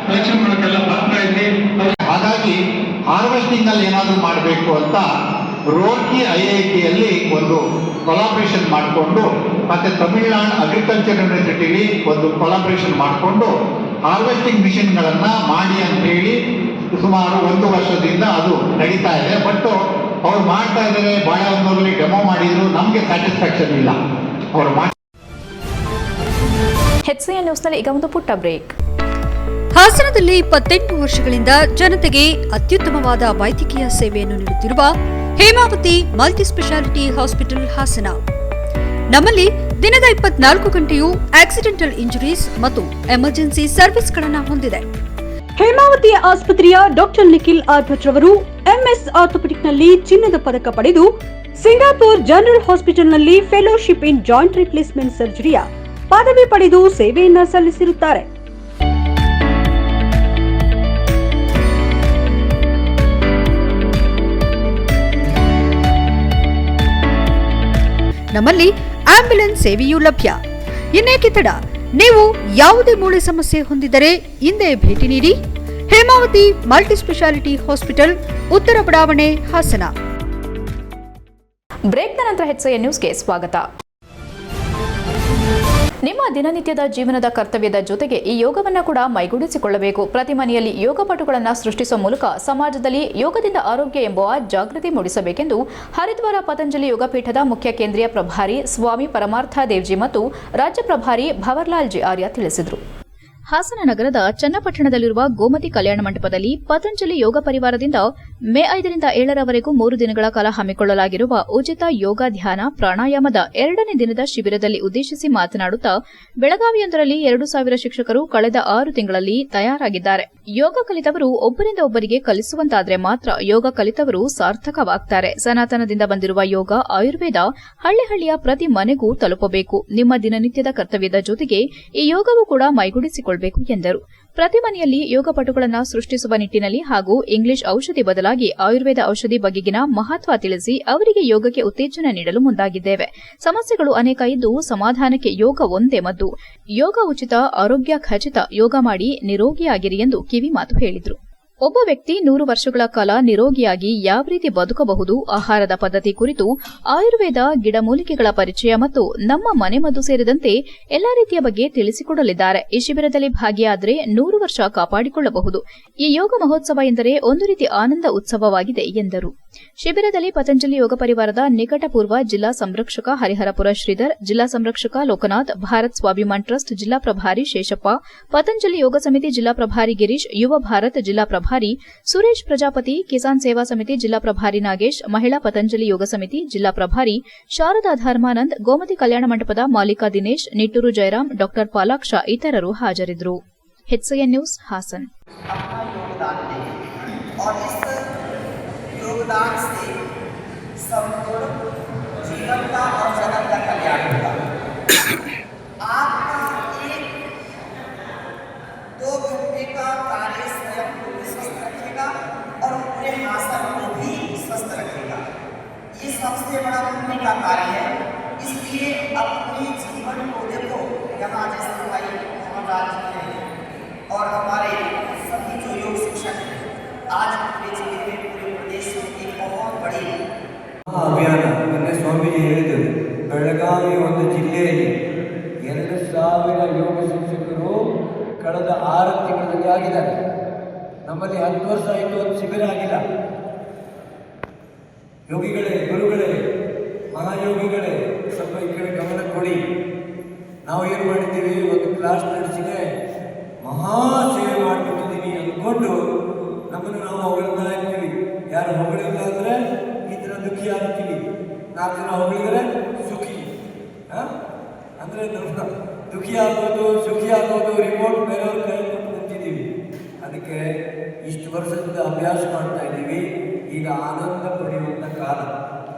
S8: ಕಲೆಕ್ಷನ್ ಮಾಡೋಕ್ಕೆಲ್ಲ ಪಾತ್ರ ಇದೆ.
S9: ಹಾಗಾಗಿ ಹಾರ್ವೆಸ್ಟಿಂಗ್ ಅಲ್ಲಿ ಏನಾದರೂ ಮಾಡಬೇಕು ಅಂತ ರೋರ್ಕಿ IITಯಲ್ಲಿ ಒಂದು ಕೊಲಾಬ್ರೇಷನ್ ಮಾಡಿಕೊಂಡು ಮತ್ತೆ ತಮಿಳುನಾಡು ಅಗ್ರಿಕಲ್ಚರ್ ಯೂನಿವರ್ಸಿಟಿಲಿ ಒಂದು ಕೊಲಾಬ್ರೇಷನ್ ಮಾಡಿಕೊಂಡು ಹಾರ್ವೆಸ್ಟಿಂಗ್ ಮಿಷನ್ಗಳನ್ನ ಮಾಡಿ ಅಂತ ಹೇಳಿ ಸುಮಾರು 1 ವರ್ಷದಿಂದ ಅದು ನಡೀತಾ ಇದೆ. ಬಟ್ ಅವ್ರು ಮಾಡ್ತಾ ಇದ್ದಾರೆ. ಬಾಳೆಹೊನ್ನೂರಲ್ಲಿ ಡೆಮೋ ಮಾಡಿದ್ರು, ನಮಗೆ ಸ್ಯಾಟಿಸ್ಫ್ಯಾಕ್ಷನ್ ಇಲ್ಲ ಅವರು ಮಾಡಿ.
S1: HCN ನ್ಯೂಸ್ನಲ್ಲಿ ಈಗ ಒಂದು ಪುಟ್ಟ ಬ್ರೇಕ್.
S10: ಹಾಸನದಲ್ಲಿ 28 ವರ್ಷಗಳಿಂದ ಜನತೆಗೆ ಅತ್ಯುತ್ತಮವಾದ ವೈದ್ಯಕೀಯ ಸೇವೆಯನ್ನು ನೀಡುತ್ತಿರುವ ಹೇಮಾವತಿ ಮಲ್ಟಿಸ್ಪೆಷಾಲಿಟಿ ಹಾಸ್ಪಿಟಲ್ ಹಾಸನ. ನಮ್ಮಲ್ಲಿ ದಿನದ 24 ಗಂಟೆಯೂ ಆಕ್ಸಿಡೆಂಟಲ್ ಇಂಜುರೀಸ್ ಮತ್ತು ಎಮರ್ಜೆನ್ಸಿ ಸರ್ವಿಸ್ಗಳನ್ನು ಹೊಂದಿದೆ.
S11: ಹೇಮಾವತಿ ಆಸ್ಪತ್ರೆಯ ಡಾಕ್ಟರ್ ನಿಖಿಲ್ ಆರ್ಭಟ್ ರವರು MS ಆರ್ಥೋಪೆಡಿಕ್ನಲ್ಲಿ ಚಿನ್ನದ ಪದಕ ಪಡೆದು ಸಿಂಗಾಪುರ್ ಜನರಲ್ ಹಾಸ್ಪಿಟಲ್ನಲ್ಲಿ ಫೆಲೋಶಿಪ್ ಇನ್ ಜಾಯಿಂಟ್ ರಿಪ್ಲೇಸ್ಮೆಂಟ್ ಸರ್ಜರಿಯ ಪದವಿ ಪಡೆದು ಸೇವೆಯನ್ನ ಸಲ್ಲಿಸಿರುತ್ತಾರೆ.
S10: ನಮ್ಮಲ್ಲಿ ಆಂಬ್ಯುಲೆನ್ಸ್ ಸೇವೆಯೂ ಲಭ್ಯ. ಇನ್ನೇಕೆ ತಡ? ನೀವು ಯಾವುದೇ ಮೂಳೆ ಸಮಸ್ಯೆ ಹೊಂದಿದ್ದರೆ ಹಿಂದೆ ಭೇಟಿ ನೀಡಿ. ಹೇಮಾವತಿ ಮಲ್ಟಿಸ್ಪೆಷಾಲಿಟಿ ಹಾಸ್ಪಿಟಲ್, ಉತ್ತರ ಬಡಾವಣೆ, ಹಾಸನ.
S1: ಬ್ರೇಕ್ನ ನಂತರ HCN ನ್ಯೂಸ್ಗೆ ಸ್ವಾಗತ. ನಿಮ್ಮ ದಿನನಿತ್ಯದ ಜೀವನದ ಕರ್ತವ್ಯದ ಜೊತೆಗೆ ಈ ಯೋಗವನ್ನು ಕೂಡ ಮೈಗೂಡಿಸಿಕೊಳ್ಳಬೇಕು. ಪ್ರತಿ ಮನೆಯಲ್ಲಿ ಯೋಗಪಟುಗಳನ್ನು ಸೃಷ್ಟಿಸುವ ಮೂಲಕ ಸಮಾಜದಲ್ಲಿ ಯೋಗದಿಂದ ಆರೋಗ್ಯ ಎಂಬುವ ಜಾಗೃತಿ ಮೂಡಿಸಬೇಕೆಂದು ಹರಿದ್ವಾರ ಪತಂಜಲಿ ಯೋಗಪೀಠದ ಮುಖ್ಯ ಕೇಂದ್ರೀಯ ಪ್ರಭಾರಿ ಸ್ವಾಮಿ ಪರಮಾರ್ಥ ದೇವ್ಜಿ ಮತ್ತು ರಾಜ್ಯ ಪ್ರಭಾರಿ ಭವರ್ಲಾಲ್ ಜಿ ಆರ್ಯ ತಿಳಿಸಿದರು.
S2: ಹಾಸನ ನಗರದ ಚನ್ನಪಟ್ಟಣದಲ್ಲಿರುವ ಗೋಮತಿ ಕಲ್ಯಾಣ ಮಂಟಪದಲ್ಲಿ ಪತಂಜಲಿ ಯೋಗ ಪರಿವಾರದಿಂದ ಮೇ 5ರಿಂದ 7ರವರೆಗೂ 3 ದಿನಗಳ ಕಾಲ ಹಮ್ಮಿಕೊಳ್ಳಲಾಗಿರುವ ಉಚಿತ ಯೋಗ ಧ್ಯಾನ ಪ್ರಾಣಾಯಾಮದ 2ನೇ ದಿನದ ಶಿಬಿರದಲ್ಲಿ ಉದ್ದೇಶಿಸಿ ಮಾತನಾಡುತ್ತಾ ಬೆಳಗಾವಿಯೊಂದರಲ್ಲಿ 2,000 ಶಿಕ್ಷಕರು ಕಳೆದ 6 ತಿಂಗಳಲ್ಲಿ ತಯಾರಾಗಿದ್ದಾರೆ. ಯೋಗ ಕಲಿತವರು ಒಬ್ಬರಿಂದ ಒಬ್ಬರಿಗೆ ಕಲಿಸುವಂತಾದರೆ ಮಾತ್ರ ಯೋಗ ಕಲಿತವರು ಸಾರ್ಥಕವಾಗ್ತಾರೆ. ಸನಾತನದಿಂದ ಬಂದಿರುವ ಯೋಗ, ಆಯುರ್ವೇದ ಹಳ್ಳಿಯ ಪ್ರತಿ ಮನೆಗೂ ತಲುಪಬೇಕು. ನಿಮ್ಮ ದಿನನಿತ್ಯದ ಕರ್ತವ್ಯದ ಜೊತೆಗೆ ಈ ಯೋಗವೂ ಕೂಡ ಮೈಗೂಡಿಸಿಕೊಳ್ಳಬೇಕು ಎಂದರು. ಪ್ರತಿ ಮನೆಯಲ್ಲಿ ಯೋಗಪಟುಗಳನ್ನು ಸೃಷ್ಟಿಸುವ ನಿಟ್ಟಿನಲ್ಲಿ ಹಾಗೂ ಇಂಗ್ಲಿಷ್ ಔಷಧಿ ಬದಲಾಗಿ ಆಯುರ್ವೇದ ಔಷಧಿ ಬಗೆಗಿನ ಮಹತ್ವ ತಿಳಿಸಿ ಅವರಿಗೆ ಯೋಗಕ್ಕೆ ಉತ್ತೇಜನ ನೀಡಲು ಮುಂದಾಗಿದ್ದೇವೆ. ಸಮಸ್ಯೆಗಳು ಅನೇಕ ಇದ್ದು ಸಮಾಧಾನಕ್ಕೆ ಯೋಗ ಒಂದೇ ಮದ್ದು. ಯೋಗ ಉಚಿತ, ಆರೋಗ್ಯ ಖಚಿತ. ಯೋಗ ಮಾಡಿ ನಿರೋಗಿಯಾಗಿರಿ ಎಂದು ಕಿವಿಮಾತು ಹೇಳಿದರು. ಒಬ್ಬ ವ್ಯಕ್ತಿ 100 ವರ್ಷಗಳ ಕಾಲ ನಿರೋಗಿಯಾಗಿ ಯಾವ ರೀತಿ ಬದುಕಬಹುದು, ಆಹಾರದ ಪದ್ಧತಿ ಕುರಿತು ಆಯುರ್ವೇದ, ಗಿಡಮೂಲಿಕೆಗಳ ಪರಿಚಯ ಮತ್ತು ನಮ್ಮ ಮನೆಮದ್ದು ಸೇರಿದಂತೆ ಎಲ್ಲಾ ರೀತಿಯ ಬಗ್ಗೆ ತಿಳಿಸಿಕೊಡಲಿದ್ದಾರೆ. ಈ ಶಿಬಿರದಲ್ಲಿ ಭಾಗಿಯಾದರೆ 100 ವರ್ಷ ಕಾಪಾಡಿಕೊಳ್ಳಬಹುದು. ಈ ಯೋಗ ಮಹೋತ್ಸವ ಎಂದರೆ ಒಂದು ರೀತಿ ಆನಂದ ಉತ್ಸವವಾಗಿದೆ ಎಂದರು. ಶಿಬಿರದಲ್ಲಿ ಪತಂಜಲಿ ಯೋಗ ಪರಿವಾರದ ನಿಕಟಪೂರ್ವ ಜಿಲ್ಲಾ ಸಂರಕ್ಷಕ ಹರಿಹರಪುರ ಶ್ರೀಧರ್, ಜಿಲ್ಲಾ ಸಂರಕ್ಷಕ ಲೋಕನಾಥ್, ಭಾರತ್ ಸ್ವಾಭಿಮಾನ್ ಟ್ರಸ್ಟ್ ಜಿಲ್ಲಾ ಪ್ರಭಾರಿ ಶೇಷಪ್ಪ, ಪತಂಜಲಿ ಯೋಗ ಸಮಿತಿ ಜಿಲ್ಲಾ ಪ್ರಭಾರಿ ಗಿರೀಶ್, ಯುವ ಭಾರತ್ ಜಿಲ್ಲಾ ಪ್ರಭಾರಿ ಸುರೇಶ್ ಪ್ರಜಾಪತಿ, ಕಿಸಾನ್ ಸೇವಾ ಸಮಿತಿ ಜಿಲ್ಲಾ ಪ್ರಭಾರಿ ನಾಗೇಶ್, ಮಹಿಳಾ ಪತಂಜಲಿ ಯೋಗ ಸಮಿತಿ ಜಿಲ್ಲಾ ಪ್ರಭಾರಿ ಶಾರದಾ ಧರ್ಮಾನಂದ್, ಗೋಮತಿ ಕಲ್ಯಾಣ ಮಂಟಪದ ಮಾಲಿಕಾ ದಿನೇಶ್, ನಿಟ್ಟೂರು ಜಯರಾಮ್, ಡಾ ಪಾಲಾಕ್ಷ ಇತರರು ಹಾಜರಿದ್ದರು. HCN news, Hassan.
S12: योगदान से संपूर्ण जीवन का और जगत का कल्याण होगा. आपका 1-2 घंटे का कार्य स्वयं को भी स्वस्थ रखेगा और पूरे हासन को भी स्वस्थ रखेगा. ये सबसे बड़ा पुण्य का कार्य है. इसलिए अपने जीवन को देखो. यहाँ जैसे भाई हेमराज जी हैं और हमारे सभी जो योग शिक्षक हैं, आज पूरे जिले में पूरे प्रदेश में एक बहुत बड़ी
S13: ಅಭಿಯಾನ ಮೊನ್ನೆ ಸ್ವಾಮೀಜಿ ಹೇಳಿದರು, ಬೆಳಗಾವಿ ಒಂದು ಜಿಲ್ಲೆಯಲ್ಲಿ 2,000 ಯೋಗ ಶಿಕ್ಷಕರು ಕಳೆದ 6 ತಿಂಗಳಲ್ಲಿ ಆಗಿದ್ದಾರೆ. ನಮ್ಮಲ್ಲಿ 10 ವರ್ಷ ಆಯಿತು, ಒಂದು ಶಿಬಿರ ಆಗಿಲ್ಲ. ಯೋಗಿಗಳೇ, ಗುರುಗಳೇ, ಮಹಾಯೋಗಿಗಳೇ, ಸ್ವಲ್ಪ ಈ ಕಡೆ ಗಮನ ಕೊಡಿ. ನಾವು ಏನು ಮಾಡಿದ್ದೀವಿ, ಒಂದು ಕ್ಲಾಸ್ ನಡೆಸಿದೆ, ಮಹಾ ಸೇವೆ ಮಾಡಿಬಿಟ್ಟಿದ್ದೀವಿ ಅಂದ್ಕೊಂಡು ನಮ್ಮನ್ನು ನಾವು ಹೊಗಳ್ತಾ ಇರ್ತೀವಿ. ಯಾರು ಹೊಗಳಿಲ್ಲ ಅಂದರೆ ಈ ಥರ ದುಃಖಿ ಆಗ್ತೀವಿ, 4 ಜನ ಹೊಗಳಿದರೆ ಸುಖಿ. ಅಂದರೆ ನಮ್ಮ ದುಃಖಿ ಆಗೋದು, ಸುಖಿ ಆಗೋದು ರಿಮೋಟ್ ಬೇರೆಯವ್ರ ಕೈ ಕೊಟ್ಟು ನಿಂತಿದ್ದೀವಿ. ಅದಕ್ಕೆ ಇಷ್ಟು ವರ್ಷದಿಂದ ಅಭ್ಯಾಸ ಮಾಡ್ತಾ ಇದ್ದೀವಿ. ಈಗ ಆನಂದ ಪಡೆಯುವಂಥ ಕಾಲ.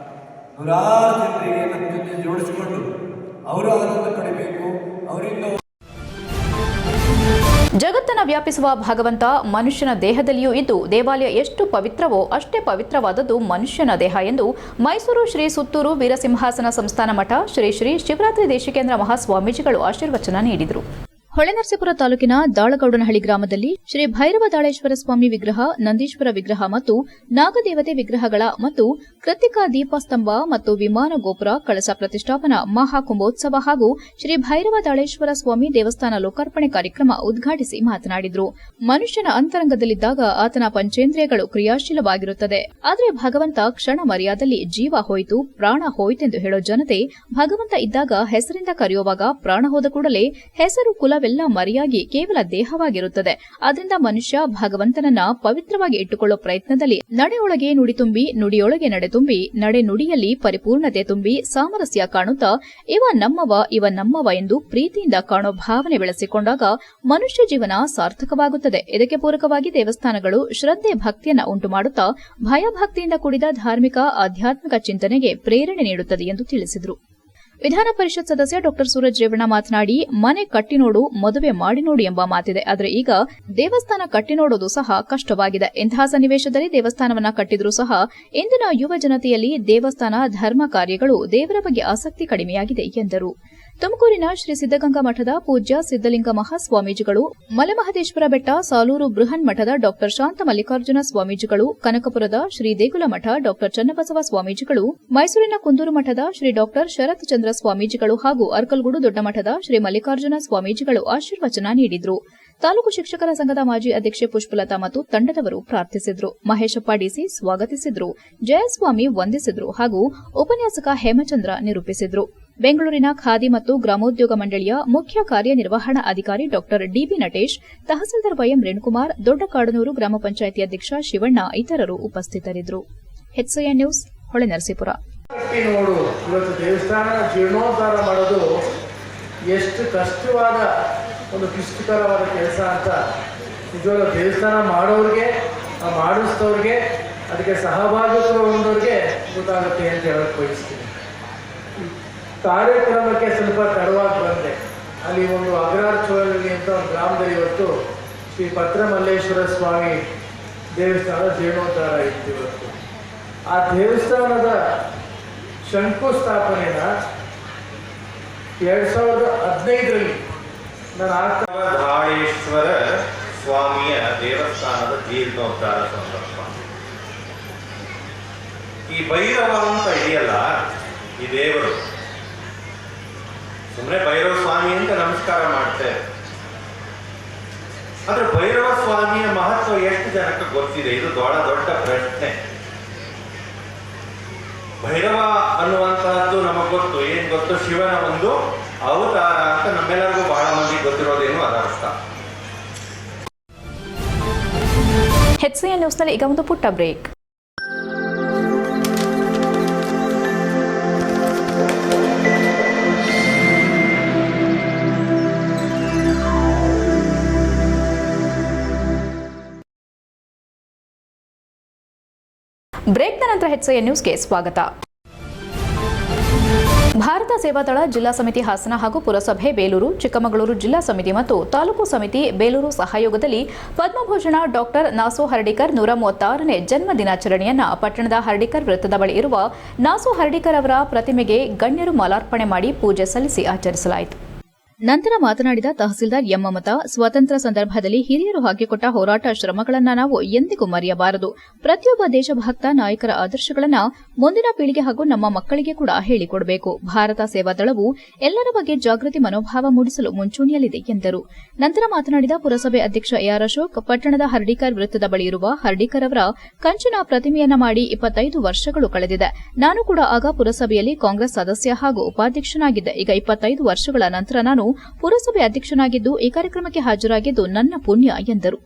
S13: ನೂರಾರು ಜನರಿಗೆ ನಮ್ಮ ಜೊತೆ ಜೋಡಿಸಿಕೊಂಡು ಅವರು ಆನಂದ ಪಡಿಬೇಕು. ಅವರಿಂದ
S1: ಜಗತ್ತನ್ನು ವ್ಯಾಪಿಸುವ ಭಗವಂತ ಮನುಷ್ಯನ ದೇಹದಲ್ಲಿಯೂ ಇದ್ದು ದೇವಾಲಯ ಎಷ್ಟು ಪವಿತ್ರವೋ ಅಷ್ಟೇ ಪವಿತ್ರವಾದದ್ದು ಮನುಷ್ಯನ ದೇಹ ಎಂದು ಮೈಸೂರು ಶ್ರೀ ಸುತ್ತೂರು ವೀರಸಿಂಹಾಸನ ಸಂಸ್ಥಾನ ಮಠ ಶ್ರೀ ಶ್ರೀ ಶಿವರಾತ್ರಿ ದೇಶಿಕೇಂದ್ರ ಮಹಾಸ್ವಾಮೀಜಿಗಳು ಆಶೀರ್ವಚನ ನೀಡಿದರು. ಹೊಳೆನರಸೀಪುರ ತಾಲೂಕಿನ ದಾಳಗೌಡನಹಳ್ಳಿ ಗ್ರಾಮದಲ್ಲಿ ಶ್ರೀ ಭೈರವ ದಾಳೇಶ್ವರ ಸ್ವಾಮಿ ವಿಗ್ರಹ, ನಂದೀಶ್ವರ ವಿಗ್ರಹ ಮತ್ತು ನಾಗದೇವತೆ ವಿಗ್ರಹಗಳ ಮತ್ತು ಕೃತಿಕಾ ದೀಪಸ್ತಂಭ ಮತ್ತು ವಿಮಾನ ಗೋಪುರ ಕಳಸ ಪ್ರತಿಷ್ಠಾಪನಾ ಮಹಾಕುಂಭೋತ್ಸವ ಹಾಗೂ ಶ್ರೀ ಭೈರವ ದಾಳೇಶ್ವರ ಸ್ವಾಮಿ ದೇವಸ್ಥಾನ ಲೋಕಾರ್ಪಣೆ ಕಾರ್ಯಕ್ರಮ ಉದ್ಘಾಟಿಸಿ ಮಾತನಾಡಿದರು. ಮನುಷ್ಯನ ಅಂತರಂಗದಲ್ಲಿದ್ದಾಗ ಆತನ ಪಂಚೇಂದ್ರಿಯಗಳು ಕ್ರಿಯಾಶೀಲವಾಗಿರುತ್ತದೆ. ಆದರೆ ಭಗವಂತ ಕ್ಷಣ ಮರ್ಯಾದಲ್ಲಿ ಜೀವ ಹೋಯಿತು, ಪ್ರಾಣ ಹೋಯಿತೆಂದು ಹೇಳೋ ಜನತೆ ಭಗವಂತ ಇದ್ದಾಗ ಹೆಸರಿಂದ ಕರೆಯುವಾಗ ಪ್ರಾಣ ಹೋದ ಕೂಡಲೇ ಹೆಸರು ಕುಲ ೆಲ್ಲ ಮರೆಯಾಗಿ ಕೇವಲ ದೇಹವಾಗಿರುತ್ತದೆ. ಆದ್ರಿಂದ ಮನುಷ್ಯ ಭಗವಂತನನ್ನ ಪವಿತ್ರವಾಗಿ ಇಟ್ಟುಕೊಳ್ಳೋ ಪ್ರಯತ್ನದಲ್ಲಿ ನಡೆಯೊಳಗೆ ನುಡಿ ತುಂಬಿ, ನುಡಿಯೊಳಗೆ ನಡೆ ತುಂಬಿ, ನಡೆ ನುಡಿಯಲ್ಲಿ ಪರಿಪೂರ್ಣತೆ ತುಂಬಿ ಸಾಮರಸ್ಯ ಕಾಣುತ್ತಾ ಇವ ನಮ್ಮವ ಎಂದು ಪ್ರೀತಿಯಿಂದ ಕಾಣೋ ಭಾವನೆ ಬೆಳೆಸಿಕೊಂಡಾಗ ಮನುಷ್ಯ ಜೀವನ ಸಾರ್ಥಕವಾಗುತ್ತದೆ. ಇದಕ್ಕೆ ಪೂರಕವಾಗಿ ದೇವಸ್ಥಾನಗಳು ಶ್ರದ್ಧೆ ಭಕ್ತಿಯನ್ನ ಉಂಟು ಮಾಡುತ್ತಾ ಭಯಭಕ್ತಿಯಿಂದ ಕೂಡಿದ ಧಾರ್ಮಿಕ ಆಧ್ಯಾತ್ಮಿಕ ಚಿಂತನೆಗೆ ಪ್ರೇರಣೆ ನೀಡುತ್ತದೆ ಎಂದು ತಿಳಿಸಿದರು. ವಿಧಾನ ಪರಿಷತ್ ಸದಸ್ಯ ಡಾ ಸೂರಜ್ ರೇವಣ್ಣ ಮಾತನಾಡಿ, ಮನೆ ಕಟ್ಟಿ ನೋಡು, ಮದುವೆ ಮಾಡಿ ನೋಡು ಎಂಬ ಮಾತಿದೆ. ಆದರೆ ಈಗ ದೇವಸ್ಥಾನ ಕಟ್ಟಿ ನೋಡೋದು ಸಹ ಕಷ್ಟವಾಗಿದೆ. ಇಂತಹ ಸನ್ನಿವೇಶದಲ್ಲಿ ದೇವಸ್ಥಾನವನ್ನ ಕಟ್ಟಿದ್ರೂ ಸಹ ಇಂದಿನ ಯುವ ಜನತೆಯಲ್ಲಿ ದೇವಸ್ಥಾನ ಧರ್ಮ ಕಾರ್ಯಗಳು ದೇವರ ಬಗ್ಗೆ ಆಸಕ್ತಿ ಕಡಿಮೆಯಾಗಿದೆ ಎಂದರು. ತುಮಕೂರಿನ ಶ್ರೀ ಸಿದ್ದಗಂಗಾ ಮಠದ ಪೂಜ್ಯ ಸಿದ್ದಲಿಂಗ ಮಹಾಸ್ವಾಮೀಜಿಗಳು, ಮಲೆಮಹದೇಶ್ವರ ಬೆಟ್ಟ ಸಾಲೂರು ಬೃಹನ್ ಮಠದ ಡಾ ಶಾಂತ ಮಲ್ಲಿಕಾರ್ಜುನ ಸ್ವಾಮೀಜಿಗಳು, ಕನಕಪುರದ ಶ್ರೀ ದೇಗುಲ ಮಠ ಡಾ ಚನ್ನಬಸವ ಸ್ವಾಮೀಜಿಗಳು, ಮೈಸೂರಿನ ಕುಂದೂರು ಮಠದ ಶ್ರೀ ಡಾ ಶರತ್ ಚಂದ್ರ ಸ್ವಾಮೀಜಿಗಳು ಹಾಗೂ ಅರ್ಕಲ್ಗೂಡು ದೊಡ್ಡ ಮಠದ ಶ್ರೀ ಮಲ್ಲಿಕಾರ್ಜುನ ಸ್ವಾಮೀಜಿಗಳು ಆಶೀರ್ವಚನ ನೀಡಿದರು. ತಾಲೂಕು ಶಿಕ್ಷಕರ ಸಂಘದ ಮಾಜಿ ಅಧ್ಯಕ್ಷೆ ಪುಷ್ಪಲತಾ ಮತ್ತು ತಂಡದವರು ಪ್ರಾರ್ಥಿಸಿದರು. ಮಹೇಶಪ್ಪ ಡಿಸಿ ಸ್ವಾಗತಿಸಿದರು. ಜಯಸ್ವಾಮಿ ವಂದಿಸಿದರು ಹಾಗೂ ಉಪನ್ಯಾಸಕ ಹೇಮಚಂದ್ರ ನಿರೂಪಿಸಿದರು. ಬೆಂಗಳೂರಿನ ಖಾದಿ ಮತ್ತು ಗ್ರಾಮೋದ್ಯೋಗ ಮಂಡಳಿಯ ಮುಖ್ಯ ಕಾರ್ಯನಿರ್ವಹಣಾ ಅಧಿಕಾರಿ ಡಾ ಡಿಬಿ ನಟೇಶ್, ತಹಸೀಲ್ದಾರ್ ವೈಎಂ ರೇಣುಕುಮಾರ್, ದೊಡ್ಡಕಾಡನೂರು ಗ್ರಾಮ ಪಂಚಾಯಿತಿ ಅಧ್ಯಕ್ಷ ಶಿವಣ್ಣ ಇತರರು ಉಪಸ್ಥಿತರಿದ್ದರು. HCN news, Holenarasipura.
S14: ನೋಡು, ಇವತ್ತು ದೇವಸ್ಥಾನ ಜೀರ್ಣೋದ್ಧಾರ ಮಾಡೋದು ಎಷ್ಟು ಕಷ್ಟವಾದ ಒಂದು ಕ್ಲಿಷ್ಟಕರವಾದ ಕೆಲಸ ಅಂತ ನಿಜವಾದ ದೇವಸ್ಥಾನ ಮಾಡೋರಿಗೆ, ಮಾಡಿಸಿದವ್ರಿಗೆ, ಅದಕ್ಕೆ ಸಹಭಾಗಿತ್ವ ಹೊಂದೋರಿಗೆ ಗೊತ್ತಾಗುತ್ತೆ ಅಂತ ಹೇಳಕ್ಕೆ ಬಯಸ್ತೀನಿ. ಕಾರ್ಯಕ್ರಮಕ್ಕೆ ಸ್ವಲ್ಪ ತಡವಾಗಿ ಬಂದೆ. ಅಲ್ಲಿ ಒಂದು ಅಗ್ರಾರ್ ಚೋಳಲ್ಲಿ ಅಂತ ಒಂದು ಗ್ರಾಮದಲ್ಲಿ ಇವತ್ತು ಶ್ರೀ ಪತ್ರಮಲ್ಲೇಶ್ವರ ಸ್ವಾಮಿ ದೇವಸ್ಥಾನ ಜೀರ್ಣೋದ್ಧಾರ ಇತ್ತು. ಇವತ್ತು ಆ ದೇವಸ್ಥಾನದ ಶಂಕುಸ್ಥಾಪನೆನ 2015ರಲ್ಲಿ
S15: ದಾಳೇಶ್ವರ ಸ್ವಾಮಿಯ ದೇವಸ್ಥಾನದ ಜೀರ್ಣೋದ್ಧಾರ ಸಂದರ್ಭ. ಈ ಭೈರವ ಅಂತ ಇದೆಯಲ್ಲ, ಈ ದೇವರು ಸುಮ್ಮನೆ ಭೈರವ ಸ್ವಾಮಿ ಅಂತ ನಮಸ್ಕಾರ ಮಾಡ್ತೇವೆ. ಆದ್ರೆ ಭೈರವ ಸ್ವಾಮಿಯ ಮಹತ್ವ ಎಷ್ಟು ಜನಕ್ಕೆ ಗೊತ್ತಿದೆ? ಇದು ದೊಡ್ಡ ಪ್ರಶ್ನೆ. ಭೈರವ ಅನ್ನುವಂತಹದ್ದು ನಮಗೆ ಗೊತ್ತು, ಏನ್ ಗೊತ್ತು? ಶಿವನ ಒಂದು ಅವತಾರ ಅಂತ ನಮ್ಮೆಲ್ಲರಿಗೂ ಬಹಳ ಮಂದಿ ಗೊತ್ತಿರೋದೇನು ಅದರ ಅರ್ಥ.
S1: HCN ನ್ಯೂಸ್ನಲ್ಲಿ ಈಗ ಒಂದು ಪುಟ್ಟ ಬ್ರೇಕ್. ಬ್ರೇಕ್ನ ನಂತರ HCN ನ್ಯೂಸ್ಗೆ ಸ್ವಾಗತ. ಭಾರತ ಸೇವಾದಳ ಜಿಲ್ಲಾ ಸಮಿತಿ ಹಾಸನ ಹಾಗೂ ಪುರಸಭೆ ಬೇಲೂರು, ಚಿಕ್ಕಮಗಳೂರು ಜಿಲ್ಲಾ ಸಮಿತಿ ಮತ್ತು ತಾಲೂಕು ಸಮಿತಿ ಬೇಲೂರು ಸಹಯೋಗದಲ್ಲಿ ಪದ್ಮಭೂಷಣ ಡಾಕ್ಟರ್ ನಾಸು ಹರ್ಡಿಕರ್ 136ನೇ ಜನ್ಮ ದಿನಾಚರಣೆಯನ್ನು ಪಟ್ಟಣದ ಹರ್ಡಿಕರ್ ವೃತ್ತದ ಬಳಿ ಇರುವ ನಾಸು ಹರ್ಡಿಕರ್ ಅವರ ಪ್ರತಿಮೆಗೆ ಗಣ್ಯರು ಮಾಲಾರ್ಪಣೆ ಮಾಡಿ ಪೂಜೆ ಸಲ್ಲಿಸಿ ಆಚರಿಸಲಾಯಿತು.
S2: ನಂತರ ಮಾತನಾಡಿದ ತಹಸೀಲ್ದಾರ್ ಎಂ ಮಮತಾ, ಸ್ವಾತಂತ್ರ್ಯ ಸಂದರ್ಭದಲ್ಲಿ ಹಿರಿಯರು ಹಾಕಿಕೊಟ್ಟ ಹೋರಾಟ ಶ್ರಮಗಳನ್ನು ನಾವು ಎಂದಿಗೂ ಮರೆಯಬಾರದು. ಪ್ರತಿಯೊಬ್ಬ ದೇಶಭಕ್ತ ನಾಯಕರ ಆದರ್ಶಗಳನ್ನು ಮುಂದಿನ ಪೀಳಿಗೆ ಹಾಗೂ ನಮ್ಮ ಮಕ್ಕಳಿಗೆ ಕೂಡ ಹೇಳಿಕೊಡಬೇಕು. ಭಾರತ ಸೇವಾದಳವು ಎಲ್ಲರ ಬಗ್ಗೆ ಜಾಗೃತಿ ಮನೋಭಾವ ಮೂಡಿಸಲು ಮುಂಚೂಣಿಯಲ್ಲಿದೆ ಎಂದರು. ನಂತರ ಮಾತನಾಡಿದ ಪುರಸಭೆ ಅಧ್ಯಕ್ಷ ಎಆರ್ ಅಶೋಕ್, ಪಟ್ಟಣದ ಹರ್ಡಿಕರ್ ವೃತ್ತದ ಬಳಿ ಇರುವ ಹರ್ಡಿಕರ್ ಅವರ ಕಂಚಿನ ಪ್ರತಿಮೆಯನ್ನ ಮಾಡಿ 25 ವರ್ಷಗಳು ಕಳೆದಿದೆ. ನಾನು ಕೂಡ ಆಗ ಪುರಸಭೆಯಲ್ಲಿ ಕಾಂಗ್ರೆಸ್ ಸದಸ್ಯ ಹಾಗೂ ಉಪಾಧ್ಯಕ್ಷನಾಗಿದ್ದೆ. ಈಗ 25 ವರ್ಷಗಳ ನಂತರ ನಾನು ಪುರಸಭೆ ಅಧ್ಯಕ್ಷನಾಗಿದ್ದು ಈ ಕಾರ್ಯಕ್ರಮಕ್ಕೆ ಹಾಜರಾಗಿದ್ದು ನನ್ನ ಪುಣ್ಯ ಎಂದರು.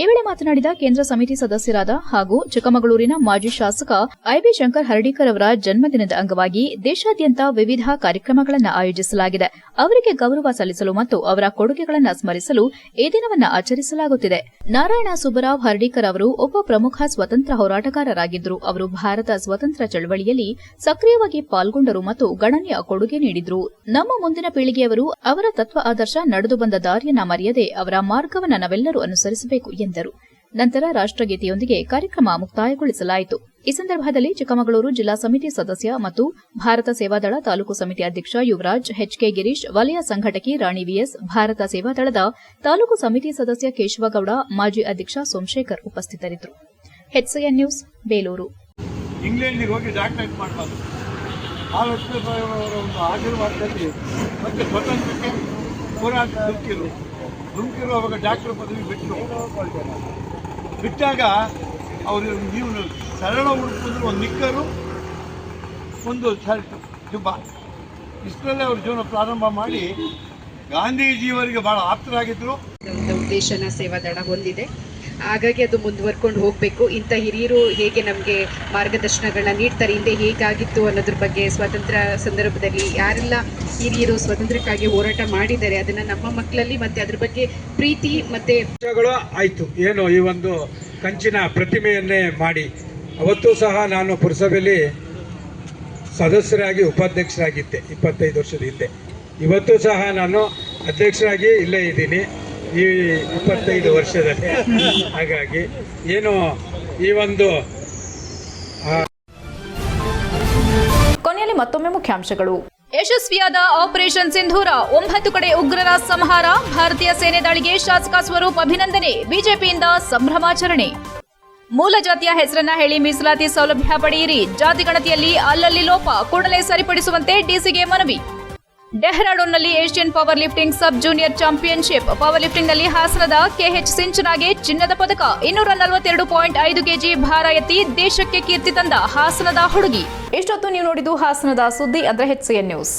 S2: ಈ ವೇಳೆ ಮಾತನಾಡಿದ ಕೇಂದ್ರ ಸಮಿತಿ ಸದಸ್ಯರಾದ ಹಾಗೂ ಚಿಕ್ಕಮಗಳೂರಿನ ಮಾಜಿ ಶಾಸಕ ಐಬಿ ಶಂಕರ್ ಹರ್ಡಿಕರ್ ಅವರ ಜನ್ಮದಿನದ ಅಂಗವಾಗಿ ದೇಶಾದ್ಯಂತ ವಿವಿಧ ಕಾರ್ಯಕ್ರಮಗಳನ್ನು ಆಯೋಜಿಸಲಾಗಿದೆ. ಅವರಿಗೆ ಗೌರವ ಸಲ್ಲಿಸಲು ಮತ್ತು ಅವರ ಕೊಡುಗೆಗಳನ್ನು ಸ್ಮರಿಸಲು ಈ ದಿನವನ್ನು ಆಚರಿಸಲಾಗುತ್ತಿದೆ. ನಾರಾಯಣ ಸುಬ್ಬರಾವ್ ಹರ್ಡಿಕರ್ ಅವರು ಒಬ್ಬ ಪ್ರಮುಖ ಸ್ವತಂತ್ರ ಹೋರಾಟಗಾರರಾಗಿದ್ದರು. ಅವರು ಭಾರತ ಸ್ವತಂತ್ರ ಚಳವಳಿಯಲ್ಲಿ ಸಕ್ರಿಯವಾಗಿ ಪಾಲ್ಗೊಂಡರು ಮತ್ತು ಗಣನೀಯ ಕೊಡುಗೆ ನೀಡಿದ್ರು. ನಮ್ಮ ಮುಂದಿನ ಪೀಳಿಗೆಯವರು ಅವರ ತತ್ವ ಆದರ್ಶ ನಡೆದು ಬಂದ ದಾರಿಯನ್ನ ಮರೆಯದೆ ಅವರ ಮಾರ್ಗವನ್ನು ನಾವೆಲ್ಲರೂ ಅನುಸರಿಸಬೇಕು ಎಂದರು. ನಂತರ ರಾಷ್ಟ್ರಗೀತೆಯೊಂದಿಗೆ ಕಾರ್ಯಕ್ರಮ ಮುಕ್ತಾಯಗೊಳಿಸಲಾಯಿತು. ಈ ಸಂದರ್ಭದಲ್ಲಿ ಚಿಕ್ಕಮಗಳೂರು ಜಿಲ್ಲಾ ಸಮಿತಿ ಸದಸ್ಯ ಮತ್ತು ಭಾರತ ಸೇವಾದಳ ತಾಲೂಕು ಸಮಿತಿ ಅಧ್ಯಕ್ಷ ಯುವರಾಜ್, ಎಚ್ಕೆ ಗಿರೀಶ್, ವಲಯ ಸಂಘಟಕಿ ರಾಣಿ ವಿಎಸ್, ಭಾರತ ಸೇವಾದಳದ ತಾಲೂಕು ಸಮಿತಿ ಸದಸ್ಯ ಕೇಶವಗೌಡ, ಮಾಜಿ ಅಧ್ಯಕ್ಷ ಸೋಮಶೇಖರ್ ಉಪಸ್ಥಿತರಿದ್ದರು. HCN news, Belur.
S16: ಇಂಗ್ಲೆಂಡಿಗೆ ಹೋಗಿ ಡಾಕ್ಟರೇಟ್ ಮಾಡಬಾರ್ದು. ಅವರ ಒಂದು ಆಶೀರ್ವಾದದಲ್ಲಿ ಮತ್ತೆ ಸ್ವತಂತ್ರಕ್ಕೆ ಹೋರಾಟ ಧುಮುಕಿರು ಅವಾಗ ಡಾಕ್ಟರ್ ಪದವಿ ಬಿಟ್ಟಾಗ ಅವರು ಜೀವನ ಸರಳ ಹುಡುಕಿದ್ರು, ಒಂದು ನಿಕ್ಕರು, ಒಂದು ಶರ್ಟ್, ಜುಬ್ಬ, ಇಷ್ಟರಲ್ಲೇ ಅವ್ರ ಜೀವನ ಪ್ರಾರಂಭ ಮಾಡಿ ಗಾಂಧೀಜಿಯವರಿಗೆ ಬಹಳ ಆಪ್ತರಾಗಿದ್ದರು.
S17: ಉದ್ದೇಶನ ಸೇವಾದಳ ಹೊಂದಿದೆ. ಹಾಗಾಗಿ ಅದು ಮುಂದುವರ್ಕೊಂಡು ಹೋಗಬೇಕು. ಇಂಥ ಹಿರಿಯರು ಹೇಗೆ ನಮಗೆ ಮಾರ್ಗದರ್ಶನಗಳನ್ನ ನೀಡ್ತಾರೆ, ಹಿಂದೆ ಹೇಗಾಗಿತ್ತು ಅನ್ನೋದ್ರ ಬಗ್ಗೆ, ಸ್ವಾತಂತ್ರ್ಯ ಸಂದರ್ಭದಲ್ಲಿ ಯಾರೆಲ್ಲ ಹಿರಿಯರು ಸ್ವಾತಂತ್ರ್ಯಕ್ಕಾಗಿ ಹೋರಾಟ ಮಾಡಿದ್ದಾರೆ ಅದನ್ನು ನಮ್ಮ ಮಕ್ಕಳಲ್ಲಿ ಮತ್ತೆ ಅದ್ರ ಬಗ್ಗೆ ಪ್ರೀತಿ ಮತ್ತೆ
S16: ಆಯಿತು. ಏನು ಈ ಒಂದು ಕಂಚಿನ ಪ್ರತಿಮೆಯನ್ನೇ ಮಾಡಿ, ಅವತ್ತೂ ಸಹ ನಾನು ಪುರಸಭೆಯಲ್ಲಿ ಸದಸ್ಯರಾಗಿ ಉಪಾಧ್ಯಕ್ಷರಾಗಿದ್ದೆ 25 ವರ್ಷದ ಹಿಂದೆ. ಇವತ್ತು ಸಹ ನಾನು ಅಧ್ಯಕ್ಷರಾಗಿ ಇಲ್ಲೇ ಇದ್ದೀನಿ ಈ 25 ವರ್ಷದಲ್ಲಿ. ಹಾಗಾಗಿ ಏನು ಈ ಒಂದು
S1: ಕೊನೆಯಲ್ಲಿ ಮತ್ತೊಮ್ಮೆ ಮುಖ್ಯಾಂಶಗಳು.
S2: ಯಶಸ್ವಿಯಾದ ಆಪರೇಷನ್ ಸಿಂಧೂರ, 9 ಕಡೆ ಉಗ್ರರ ಸಂಹಾರ, ಭಾರತೀಯ ಸೇನೆ ದಾಳಿಗೆ ಶಾಸಕ ಸ್ವರೂಪ್ ಅಭಿನಂದನೆ, ಬಿಜೆಪಿಯಿಂದ ಸಂಭ್ರಮಾಚರಣೆ. ಮೂಲ ಜಾತಿಯ ಹೆಸರನ್ನ ಹೇಳಿ ಮೀಸಲಾತಿ ಸೌಲಭ್ಯ ಪಡೆಯಿರಿ, ಜಾತಿ ಗಣತಿಯಲ್ಲಿ ಅಲ್ಲಲ್ಲಿ ಲೋಪ ಕೂಡಲೇ ಸರಿಪಡಿಸುವಂತೆ ಡಿಸಿಗೆ ಮನವಿ. ಡೆಹ್ರಾಡೂನ್ನಲ್ಲಿ Asian power lifting sub junior championship, power ಲಿಫ್ಟಿಂಗ್ನಲ್ಲಿ ಹಾಸನದ ಕೆಎಚ್ ಸಿಂಚನಾಗೆ ಚಿನ್ನದ ಪದಕ, 242.5 ಕೆಜಿ ಭಾರ ಎತ್ತಿ ದೇಶಕ್ಕೆ ಕೀರ್ತಿ ತಂದ ಹಾಸನದ ಹುಡುಗಿ.
S1: ಇಷ್ಟೊತ್ತು ನೀವು ನೋಡಿದ್ದು ಹಾಸನದ ಸುದ್ದಿ, ಅಂದ್ರೆ HCN ನ್ಯೂಸ್.